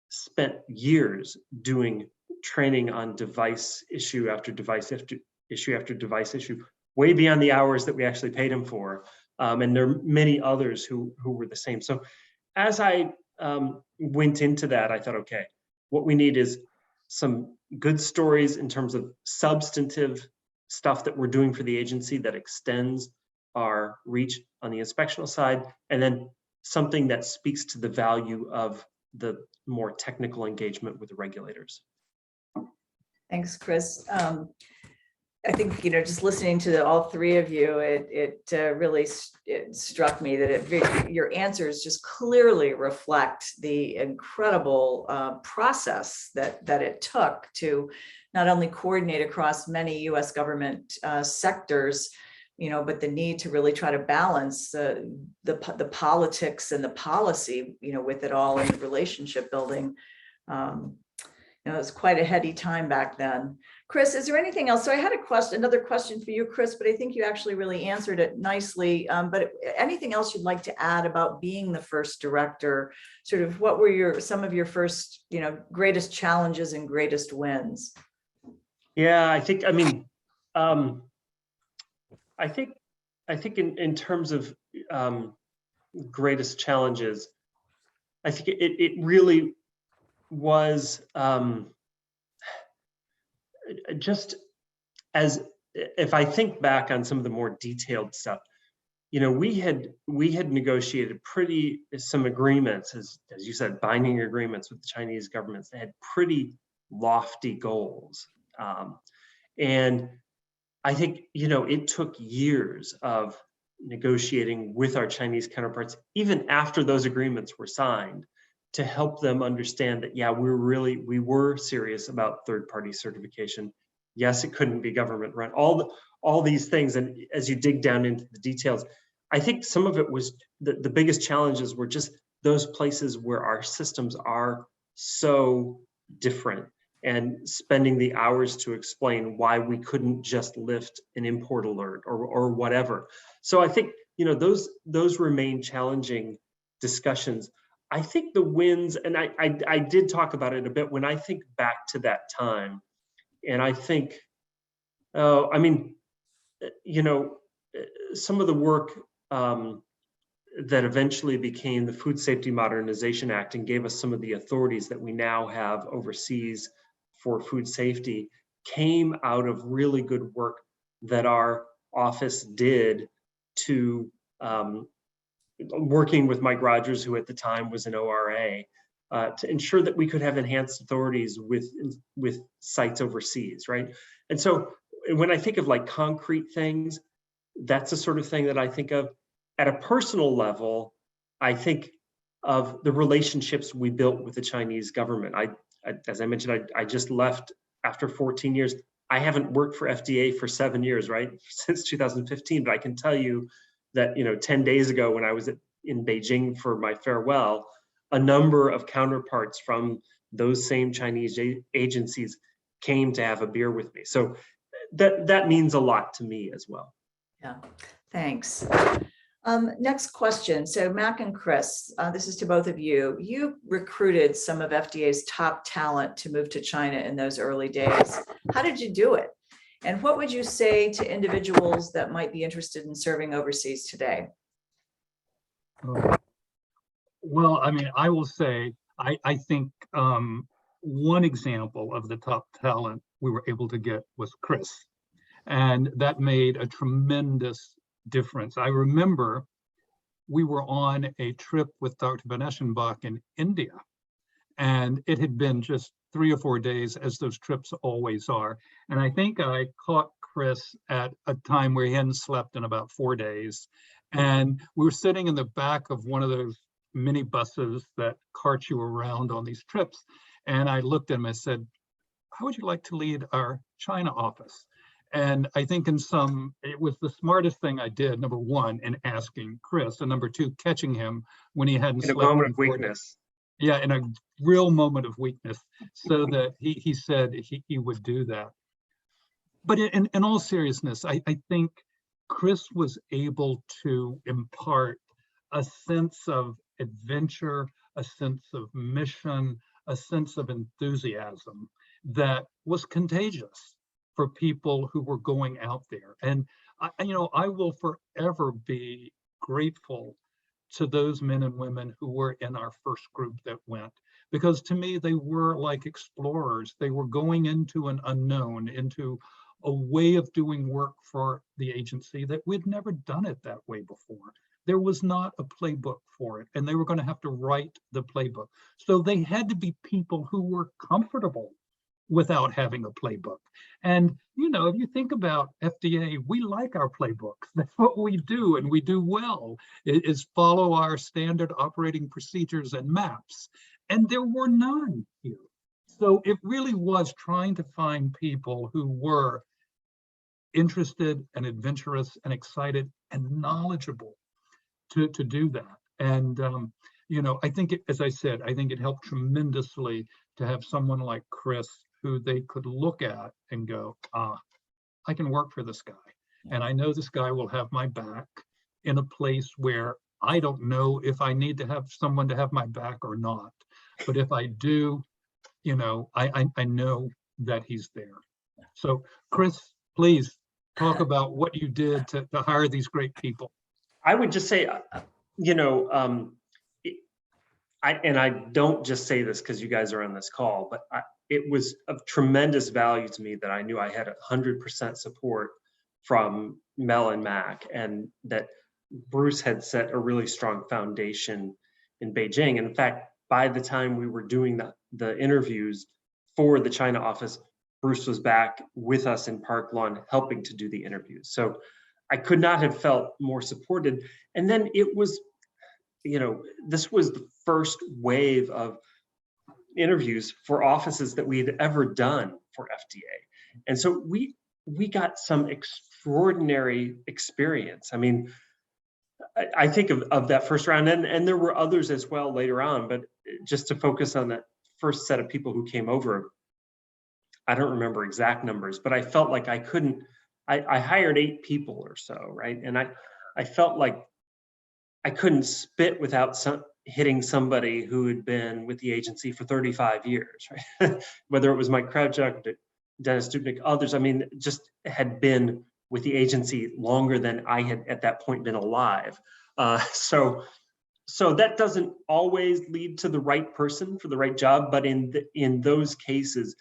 spent years doing training on device issue after device issue after device issue, way beyond the hours that we actually paid him for. And there are many others who were the same. So as I went into that, I thought, okay, what we need is some good stories in terms of substantive stuff that we're doing for the agency that extends our reach on the inspectional side, and then something that speaks to the value of the more technical engagement with the regulators. Thanks, Chris. I think, just listening to all three of you, it really struck me that your answers just clearly reflect the incredible process that it took to not only coordinate across many U.S. government sectors, but the need to really try to balance the politics and the policy, with it all, and relationship building. It was quite a heady time back then. Chris, is there anything else? So I had another question for you, Chris, but I think you actually really answered it nicely. But anything else you'd like to add about being the first director? Sort of what were some of your first, greatest challenges and greatest wins? Yeah, I think in terms of greatest challenges, I think it really was just as, if I think back on some of the more detailed stuff, we had negotiated some agreements, as you said, binding agreements with the Chinese governments. They had pretty lofty goals, and I think it took years of negotiating with our Chinese counterparts, even after those agreements were signed, to help them understand that, yeah, we were serious about third-party certification. Yes, it couldn't be government run. All these things, and as you dig down into the details, I think some of it was the biggest challenges were just those places where our systems are so different, and spending the hours to explain why we couldn't just lift an import alert or whatever. So I think those remain challenging discussions. I think the wins, and I did talk about it a bit when I think back to that time, and I think, some of the work that eventually became the Food Safety Modernization Act and gave us some of the authorities that we now have overseas for food safety came out of really good work that our office did to working with Mike Rogers, who at the time was an ORA, to ensure that we could have enhanced authorities with sites overseas, right? And so when I think of like concrete things, that's the sort of thing that I think of. At a personal level, I think of the relationships we built with the Chinese government. As I mentioned, I just left after 14 years. I haven't worked for FDA for 7 years, right? Since 2015, but I can tell you that, 10 days ago when I was in Beijing for my farewell, a number of counterparts from those same Chinese agencies came to have a beer with me. So that means a lot to me as well. Yeah, thanks. Next question. So Mac and Chris, this is to both of you. You recruited some of FDA's top talent to move to China in those early days. How did you do it? And what would you say to individuals that might be interested in serving overseas today? Well, I mean, I will say, I think one example of the top talent we were able to get was Chris. And that made a tremendous difference. I remember we were on a trip with Dr. Van Eschenbach in India, and it had been just 3 or 4 days, as those trips always are. And I think I caught Chris at a time where he hadn't slept in about 4 days. And we were sitting in the back of one of those mini buses that cart you around on these trips. And I looked at him and said, how would you like to lead our China office? And I think it was the smartest thing I did, number one, in asking Chris, and number two, catching him when he hadn't slept. In a moment of weakness. Yeah, in a real moment of weakness, so that he said he would do that. But in all seriousness, I think Chris was able to impart a sense of adventure, a sense of mission, a sense of enthusiasm that was contagious for people who were going out there. And I will forever be grateful to those men and women who were in our first group that went, because to me, they were like explorers. They were going into an unknown, into a way of doing work for the agency that we'd never done it that way before. There was not a playbook for it, and they were going to have to write the playbook. So they had to be people who were comfortable without having a playbook. And, if you think about FDA, we like our playbooks. That's what we do, and we do well, is follow our standard operating procedures and maps. And there were none here. So it really was trying to find people who were interested and adventurous and excited and knowledgeable to do that. And, I think, as I said, I think it helped tremendously to have someone like Chris who they could look at and go, I can work for this guy. And I know this guy will have my back in a place where I don't know if I need to have someone to have my back or not. But if I do, I know that he's there. So Chris, please talk about what you did to hire these great people. I would just say, I don't just say this because you guys are on this call, but it was of tremendous value to me that I knew I had 100% support from Mel and Mac, and that Bruce had set a really strong foundation in Beijing. And in fact, by the time we were doing the interviews for the China office, Bruce was back with us in Park Lawn helping to do the interviews. So I could not have felt more supported. And then it was, this was the first wave of interviews for offices that we had ever done for FDA. And so we got some extraordinary experience. I mean, I think of that first round, and there were others as well later on, but just to focus on that first set of people who came over, I don't remember exact numbers, but I felt like I hired 8 people or so, right? And I felt like I couldn't spit without hitting somebody who had been with the agency for 35 years, right? Whether it was Mike Kravchuk, Dennis Dubnik, others, I mean, just had been with the agency longer than I had at that point been alive. So that doesn't always lead to the right person for the right job, but in those cases,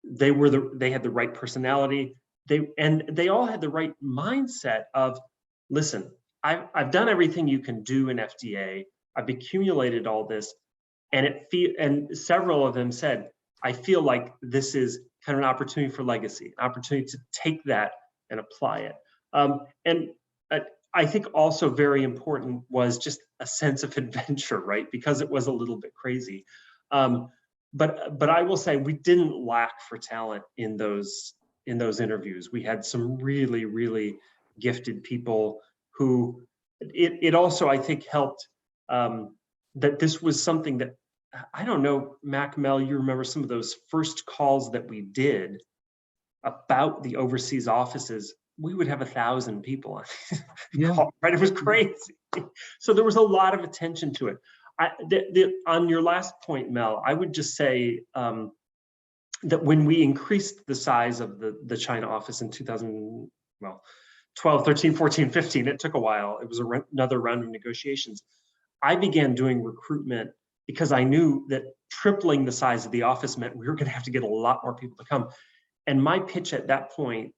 they had the right personality. They all had the right mindset of, listen, I've done everything you can do in FDA. I've accumulated all this, and several of them said, I feel like this is kind of an opportunity for legacy, an opportunity to take that and apply it. And I think also very important was just a sense of adventure, right? Because it was a little bit crazy. But I will say we didn't lack for talent in those interviews. We had some really, really gifted people who it also, I think, helped that this was something that, I don't know, Mac, Mel, you remember some of those first calls that we did about the overseas offices. We would have 1,000 people on call, right? It was crazy. So there was a lot of attention to it. On your last point, Mel, I would just say that when we increased the size of the China office in 2012, 13, 14, 15, it took a while. It was another round of negotiations. I began doing recruitment because I knew that tripling the size of the office meant we were going to have to get a lot more people to come. And my pitch at that point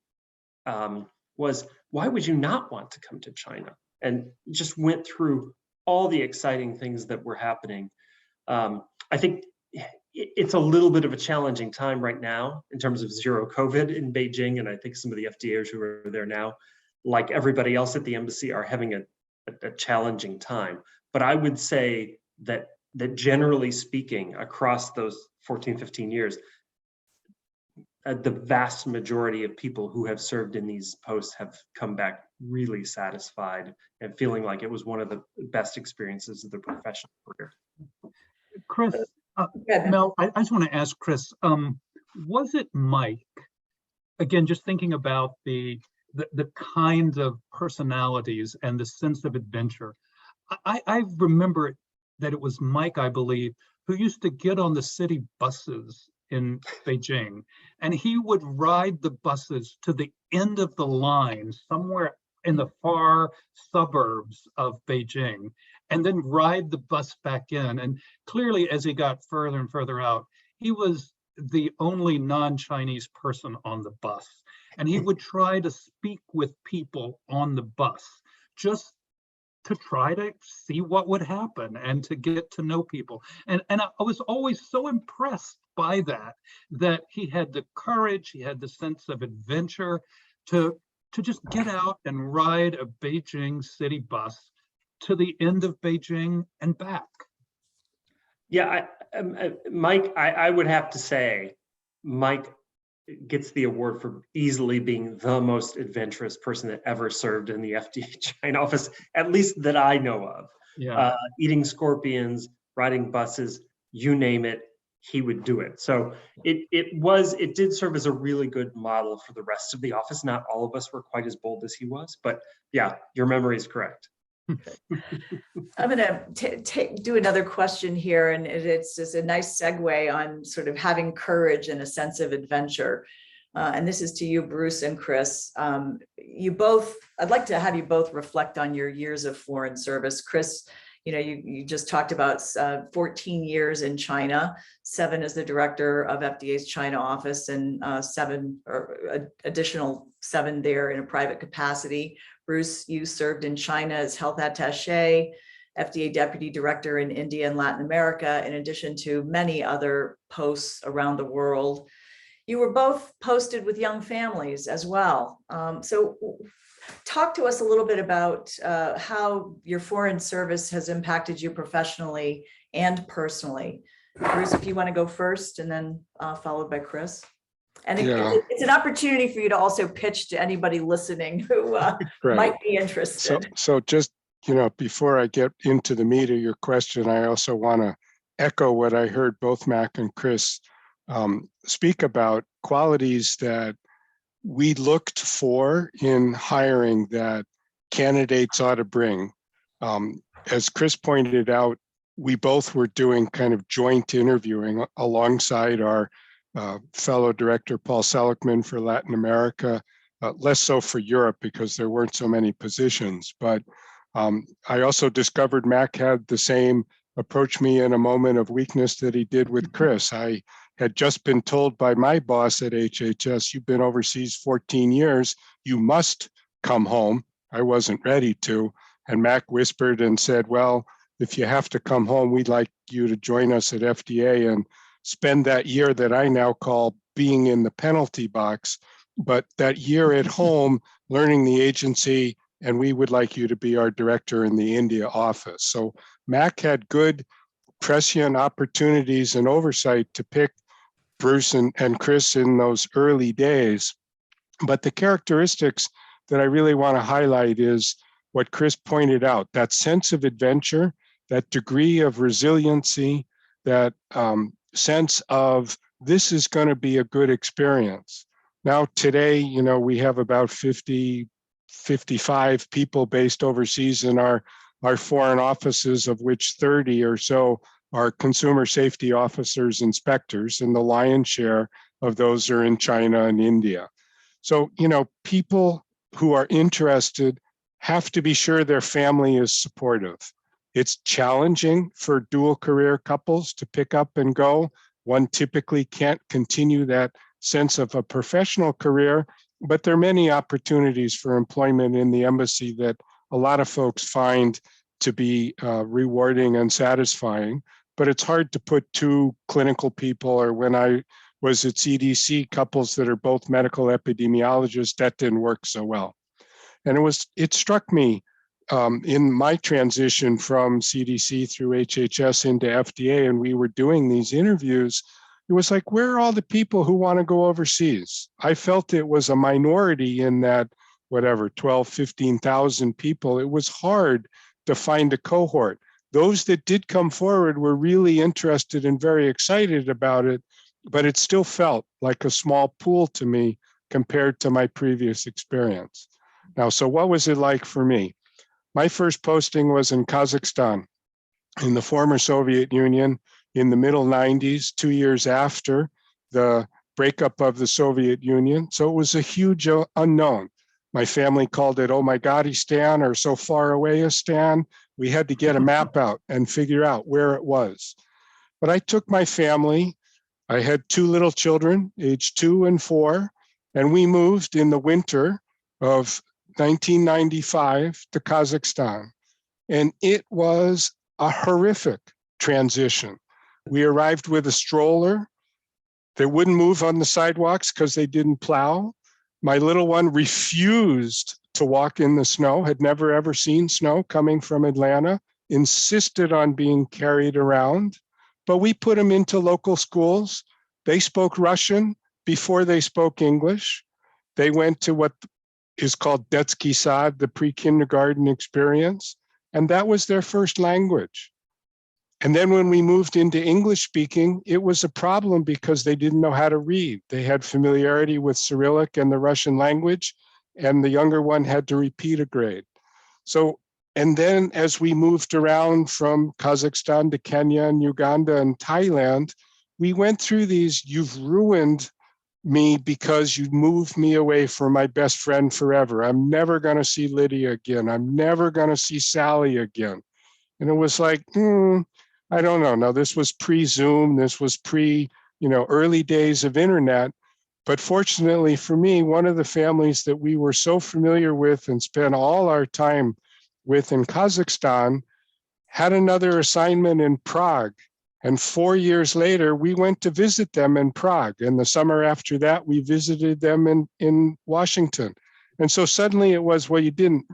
was, why would you not want to come to China? And just went through all the exciting things that were happening. I think it's a little bit of a challenging time right now in terms of zero COVID in Beijing. And I think some of the FDAers who are there now, like everybody else at the embassy, are having a challenging time. But I would say that generally speaking, across those 14, 15 years, the vast majority of people who have served in these posts have come back really satisfied and feeling like it was one of the best experiences of their professional career. Chris, Mel, I just want to ask Chris, was it Mike, again, just thinking about the kinds of personalities and the sense of adventure, I remember that it was Mike, I believe, who used to get on the city buses in Beijing, and he would ride the buses to the end of the line somewhere in the far suburbs of Beijing, and then ride the bus back in. And clearly, as he got further and further out, he was the only non-Chinese person on the bus. And he would try to speak with people on the bus, just to try to see what would happen and to get to know people. And I was always so impressed by that he had the courage, he had the sense of adventure to just get out and ride a Beijing city bus to the end of Beijing and back. Yeah, Mike, I would have to say, Mike gets the award for easily being the most adventurous person that ever served in the FDA China office, at least that I know of. Yeah. Eating scorpions, riding buses, you name it, he would do it. So it did serve as a really good model for the rest of the office. Not all of us were quite as bold as he was, but yeah, your memory is correct. I'm going to do another question here, and it's just a nice segue on sort of having courage and a sense of adventure. And this is to you, Bruce and Chris. You both, I'd like to have you both reflect on your years of foreign service. Chris, you just talked about 14 years in China, 7 as the director of FDA's China office, and 7 or additional 7 there in a private capacity. Bruce, you served in China as health attaché, FDA deputy director in India and Latin America, in addition to many other posts around the world. You were both posted with young families as well. So talk to us a little bit about how your foreign service has impacted you professionally and personally. Bruce, if you want to go first, and then followed by Chris. And it's an opportunity for you to also pitch to anybody listening who might be interested. So just, before I get into the meat of your question, I also want to echo what I heard both Mac and Chris speak about, qualities that we looked for in hiring that candidates ought to bring. As Chris pointed out, we both were doing kind of joint interviewing alongside our fellow director, Paul Seligman, for Latin America, less so for Europe because there weren't so many positions. But I also discovered Mac had the same approach me in a moment of weakness that he did with Chris. I had just been told by my boss at HHS, you've been overseas 14 years, you must come home. I wasn't ready to. And Mac whispered and said, well, if you have to come home, we'd like you to join us at FDA and spend that year that I now call being in the penalty box, but that year at home, learning the agency, and we would like you to be our director in the India office. So Mac had good prescient opportunities and oversight to pick Bruce and Chris in those early days. But the characteristics that I really want to highlight is what Chris pointed out, that sense of adventure, that degree of resiliency, that sense of this is going to be a good experience. Now today, you know, we have about 50, 55 people based overseas in our foreign offices, of which 30 or so are consumer safety officers, inspectors, and the lion's share of those are in China and India. So, you know, people who are interested have to be sure their family is supportive. It's challenging for dual career couples to pick up and go. One typically can't continue that sense of a professional career, but there are many opportunities for employment in the embassy that a lot of folks find to be rewarding and satisfying. But it's hard to put two clinical people, or when I was at CDC, couples that are both medical epidemiologists, that didn't work so well. And it struck me in my transition from CDC through HHS into FDA, and we were doing these interviews, it was like, where are all the people who want to go overseas? I felt it was a minority in that, whatever, 12, 15,000 people. It was hard to find a cohort. Those that did come forward were really interested and very excited about it, but it still felt like a small pool to me compared to my previous experience. Now, so what was it like for me? My first posting was in Kazakhstan, in the former Soviet Union, in the middle 90s, 2 years after the breakup of the Soviet Union. So it was a huge unknown. My family called it, oh my Godistan, or so far away-istan. We had to get a map out and figure out where it was. But I took my family. I had two little children, age 2 and 4, and we moved in the winter of 1995 to Kazakhstan. And it was a horrific transition. We arrived with a stroller. They wouldn't move on the sidewalks because they didn't plow. My little one refused to walk in the snow, had never ever seen snow coming from Atlanta, insisted on being carried around. But we put them into local schools. They spoke Russian before they spoke English. They went to what is called Detsky Sad, the pre-kindergarten experience, and that was their first language. And then when we moved into English speaking, it was a problem because they didn't know how to read. They had familiarity with Cyrillic and the Russian language, and the younger one had to repeat a grade. So, and then as we moved around from Kazakhstan to Kenya and Uganda and Thailand, we went through these, you've ruined me because you moved me away from my best friend forever. I'm never going to see Lydia again. I'm never going to see Sally again. And it was like, I don't know. Now, this was pre-Zoom. This was early days of internet. But fortunately for me, one of the families that we were so familiar with and spent all our time with in Kazakhstan had another assignment in Prague. And 4 years later, we went to visit them in Prague. And the summer after that, we visited them in Washington. And so suddenly it was, well, you didn't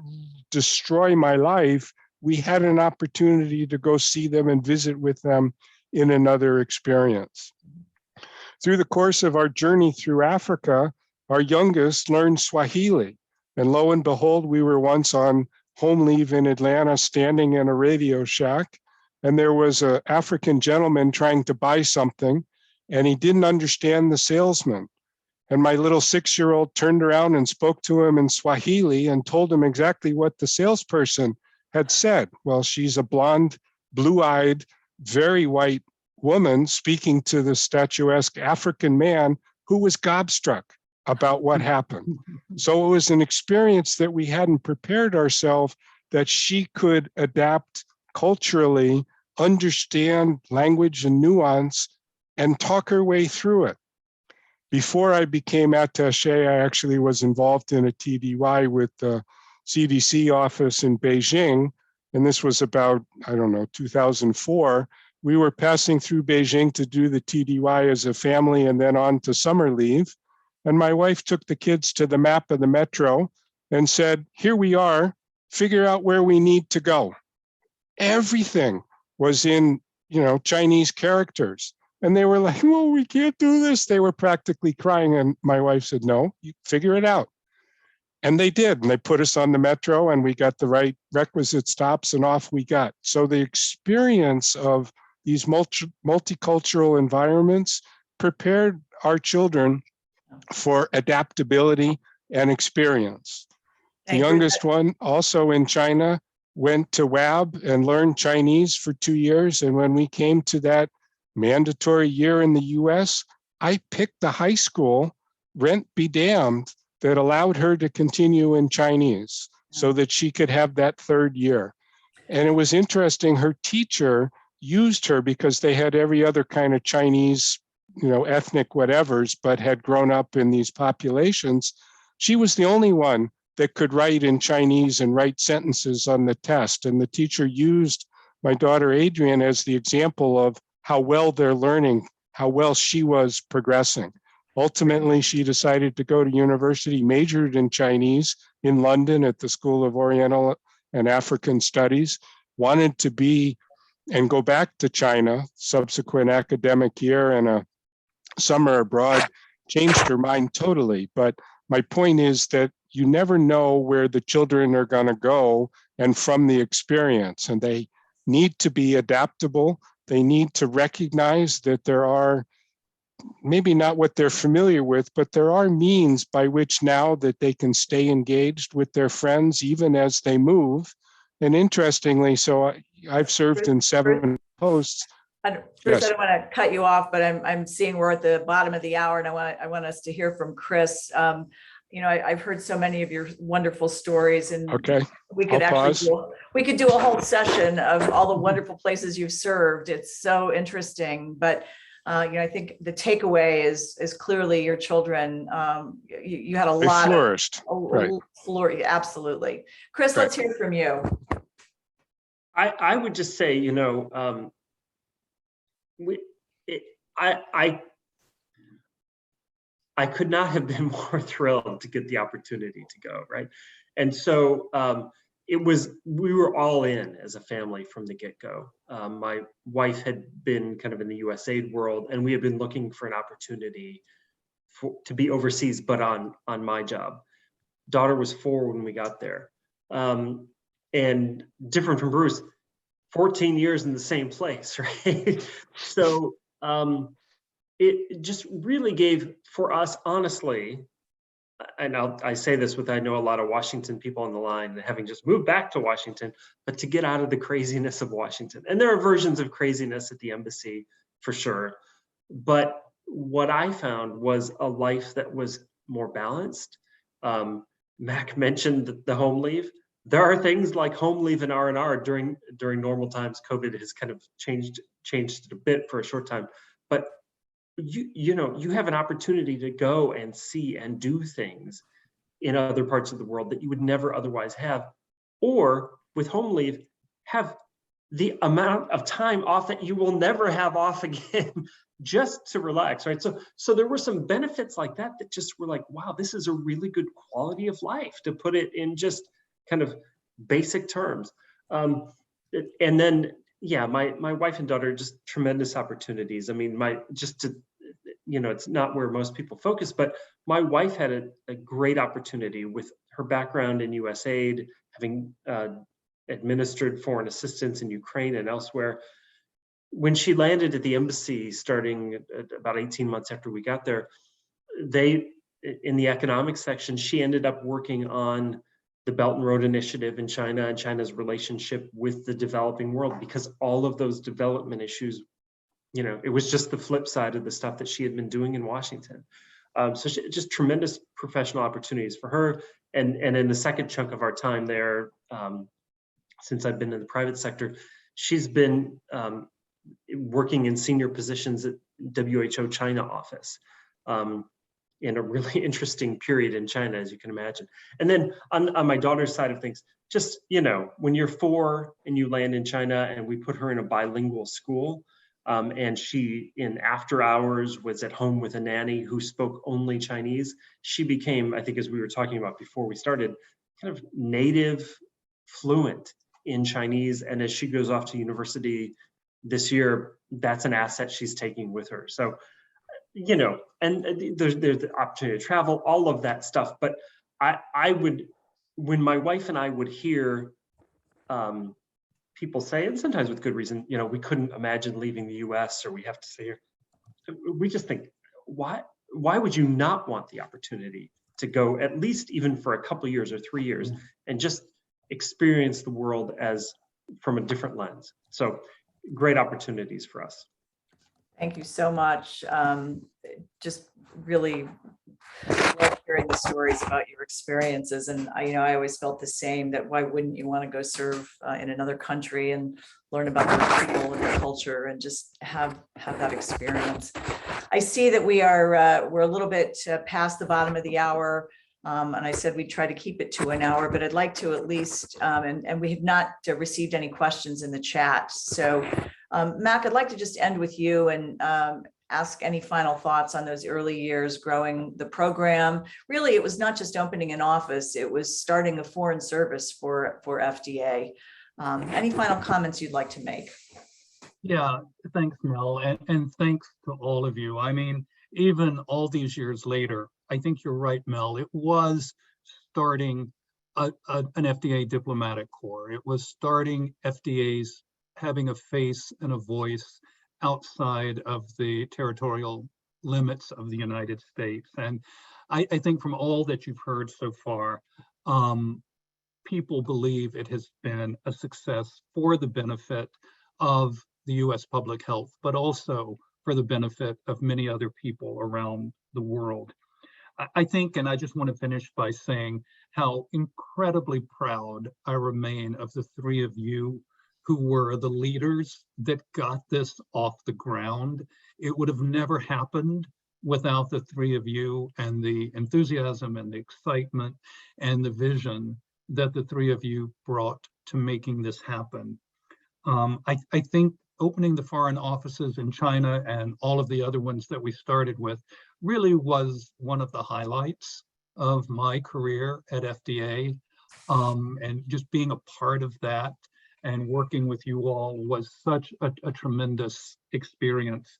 destroy my life. We had an opportunity to go see them and visit with them in another experience. Through the course of our journey through Africa, our youngest learned Swahili. And lo and behold, we were once on home leave in Atlanta, standing in a Radio Shack. And there was an African gentleman trying to buy something, and he didn't understand the salesman. And my little 6-year-old turned around and spoke to him in Swahili and told him exactly what the salesperson had said. Well, she's a blonde, blue-eyed, very white woman speaking to the statuesque African man who was gobstruck about what happened. So it was an experience that we hadn't prepared ourselves, that she could adapt culturally, understand language and nuance, and talk her way through it. Before I became attaché, I actually was involved in a TDY with the CDC office in Beijing. And this was about, I don't know, 2004. We were passing through Beijing to do the TDY as a family and then on to summer leave. And my wife took the kids to the map of the metro and said, here we are, figure out where we need to go. Everything was in, Chinese characters. And they were like, well, we can't do this. They were practically crying. And my wife said, no, you figure it out. And they did. And they put us on the metro and we got the right requisite stops and off we got. So the experience of these multicultural environments prepared our children for adaptability and experience. The youngest one, also in China, went to WAB and learned Chinese for 2 years. And when we came to that mandatory year in the US, I picked a high school, rent be damned, that allowed her to continue in Chinese so that she could have that 3rd year. And it was interesting, her teacher used her because they had every other kind of Chinese, ethnic whatevers, but had grown up in these populations. She was the only one that could write in Chinese and write sentences on the test. And the teacher used my daughter Adrienne as the example of how well they're learning, how well she was progressing. Ultimately, she decided to go to university, majored in Chinese in London at the School of Oriental and African Studies, wanted to be and go back to China, subsequent academic year and a summer abroad, changed her mind totally. But my point is that you never know where the children are going to go and from the experience, and they need to be adaptable. They need to recognize that there are maybe not what they're familiar with, but there are means by which now that they can stay engaged with their friends even as they move. And interestingly, so I've served in 7 posts. Bruce, Yes. I don't want to cut you off, but I'm seeing we're at the bottom of the hour, and I want us to hear from Chris. I've heard so many of your wonderful stories, and Okay, we could I'll pause. we could do a whole session of all the wonderful places you've served. It's so interesting, but I think the takeaway is clearly your children. You had a They lot flourished. of Right. Absolutely. Chris, Right. let's hear from you. I would just say, I could not have been more thrilled to get the opportunity to go, right? And so we were all in as a family from the get-go. My wife had been kind of in the USAID world, and we had been looking for an opportunity to be overseas, but on my job. Daughter was 4 when we got there. And different from Bruce, 14 years in the same place, right? So it just really gave for us, honestly, and I say this with, I know a lot of Washington people on the line, having just moved back to Washington, but to get out of the craziness of Washington. And there are versions of craziness at the embassy for sure. But what I found was a life that was more balanced. Mac mentioned the home leave. There are things like home leave and R&R during normal times. COVID has kind of changed it a bit for a short time, but you have an opportunity to go and see and do things in other parts of the world that you would never otherwise have, or with home leave, have the amount of time off that you will never have off again just to relax, right? So there were some benefits like that just were like, wow, this is a really good quality of life, to put it in just kind of basic terms. And then, yeah, my wife and daughter, just tremendous opportunities. I mean, it's not where most people focus, but my wife had a great opportunity with her background in USAID, having administered foreign assistance in Ukraine and elsewhere. When she landed at the embassy, starting about 18 months after we got there, in the economic section, she ended up working on the Belt and Road Initiative in China and China's relationship with the developing world, because all of those development issues, it was just the flip side of the stuff that she had been doing in Washington. So just tremendous professional opportunities for her. And in the second chunk of our time there, since I've been in the private sector, she's been working in senior positions WHO China office in a really interesting period in China, as you can imagine. And then on my daughter's side of things, just, when you're 4 and you land in China, and we put her in a bilingual school, and she, in after hours, was at home with a nanny who spoke only Chinese. She became, I think, as we were talking about before we started, kind of native fluent in Chinese. And as she goes off to university this year, that's an asset she's taking with her. So, and there's the opportunity to travel, all of that stuff. But I would, when my wife and I would hear people say, and sometimes with good reason, we couldn't imagine leaving the US, or we have to stay here. We just think, why would you not want the opportunity to go, at least even for a couple of years or 3 years, and just experience the world as from a different lens? So great opportunities for us. Thank you so much. Just really love hearing the stories about your experiences. And I always felt the same, that why wouldn't you want to go serve in another country and learn about their people and their culture and just have that experience. I see that we're a little bit past the bottom of the hour. And I said we'd try to keep it to an hour, but I'd like to at least, and we have not received any questions in the chat. So Mac, I'd like to just end with you and ask any final thoughts on those early years growing the program. Really, it was not just opening an office, it was starting a foreign service for FDA. Any final comments you'd like to make? Yeah, thanks, Mel, and thanks to all of you. I mean, even all these years later, I think you're right, Mel. It was starting an FDA diplomatic corps. It was starting FDA's having a face and a voice outside of the territorial limits of the United States. And I think from all that you've heard so far, people believe it has been a success for the benefit of the US public health, but also for the benefit of many other people around the world. I think, and I just want to finish by saying how incredibly proud I remain of the 3 of you who were the leaders that got this off the ground. It would have never happened without the 3 of you and the enthusiasm and the excitement and the vision that the 3 of you brought to making this happen. I think opening the foreign offices in China and all of the other ones that we started with really was one of the highlights of my career at FDA. And just being a part of that and working with you all was such a tremendous experience.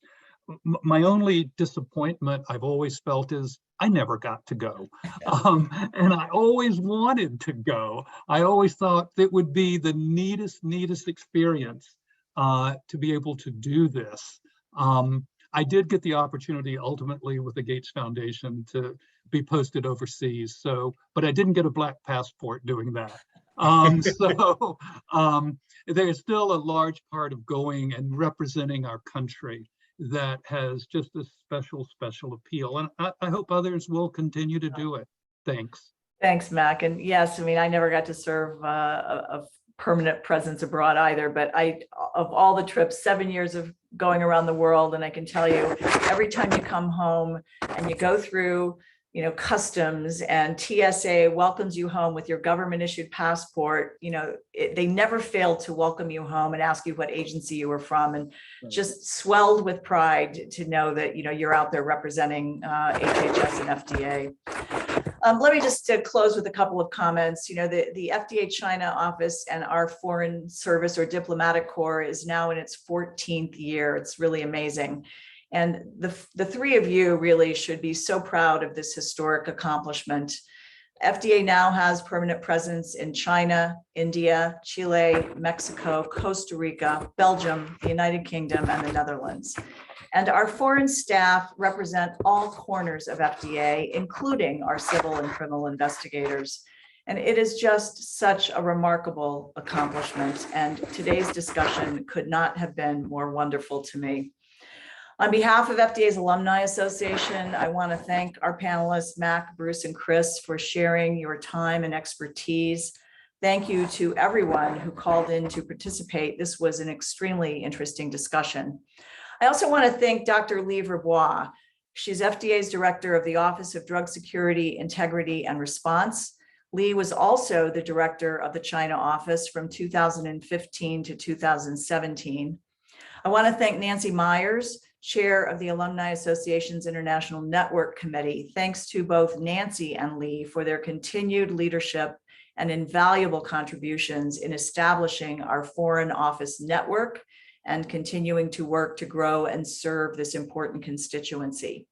My only disappointment I've always felt is I never got to go. And I always wanted to go. I always thought it would be the neatest experience to be able to do this. I did get the opportunity ultimately with the Gates Foundation to be posted overseas. But I didn't get a black passport doing that. There's still a large part of going and representing our country that has just a special appeal. And I hope others will continue to do it. Thanks. Thanks, Mac. And yes, I mean, I never got to serve a permanent presence abroad either, but of all the trips, 7 years of going around the world, and I can tell you, every time you come home and you go through customs and TSA welcomes you home with your government issued passport, they never fail to welcome you home and ask you what agency you were from, and just swelled with pride to know that, you're out there representing HHS and FDA. Let me just close with a couple of comments. The FDA China office and our foreign service or diplomatic corps is now in its 14th year. It's really amazing. And the 3 of you really should be so proud of this historic accomplishment. FDA now has permanent presence in China, India, Chile, Mexico, Costa Rica, Belgium, the United Kingdom, and the Netherlands. And our foreign staff represent all corners of FDA, including our civil and criminal investigators. And it is just such a remarkable accomplishment. And today's discussion could not have been more wonderful to me. On behalf of FDA's Alumni Association, I want to thank our panelists, Mac, Bruce, and Chris, for sharing your time and expertise. Thank you to everyone who called in to participate. This was an extremely interesting discussion. I also want to thank Dr. Lee Verbois. She's FDA's Director of the Office of Drug Security, Integrity, and Response. Lee was also the Director of the China office from 2015 to 2017. I want to thank Nancy Myers, Chair of the Alumni Association's International Network Committee. Thanks to both Nancy and Lee for their continued leadership and invaluable contributions in establishing our foreign office network and continuing to work to grow and serve this important constituency.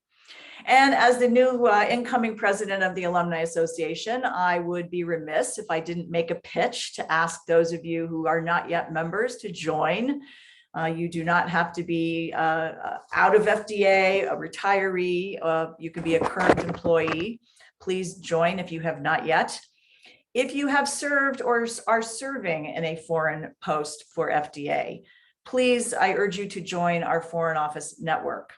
And as the new incoming president of the Alumni Association, I would be remiss if I didn't make a pitch to ask those of you who are not yet members to join. You do not have to be out of FDA, a retiree, you could be a current employee. Please join if you have not yet. If you have served or are serving in a foreign post for FDA, please, I urge you to join our Foreign Office Network.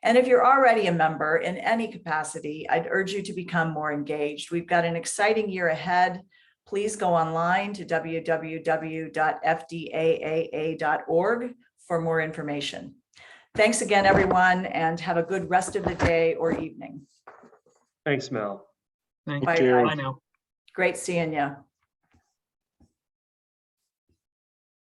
And if you're already a member in any capacity, I'd urge you to become more engaged. We've got an exciting year ahead. Please go online to www.fdaa.org for more information. Thanks again, everyone, and have a good rest of the day or evening. Thanks, Mel. Thank Bye. you. Bye now. Great seeing you.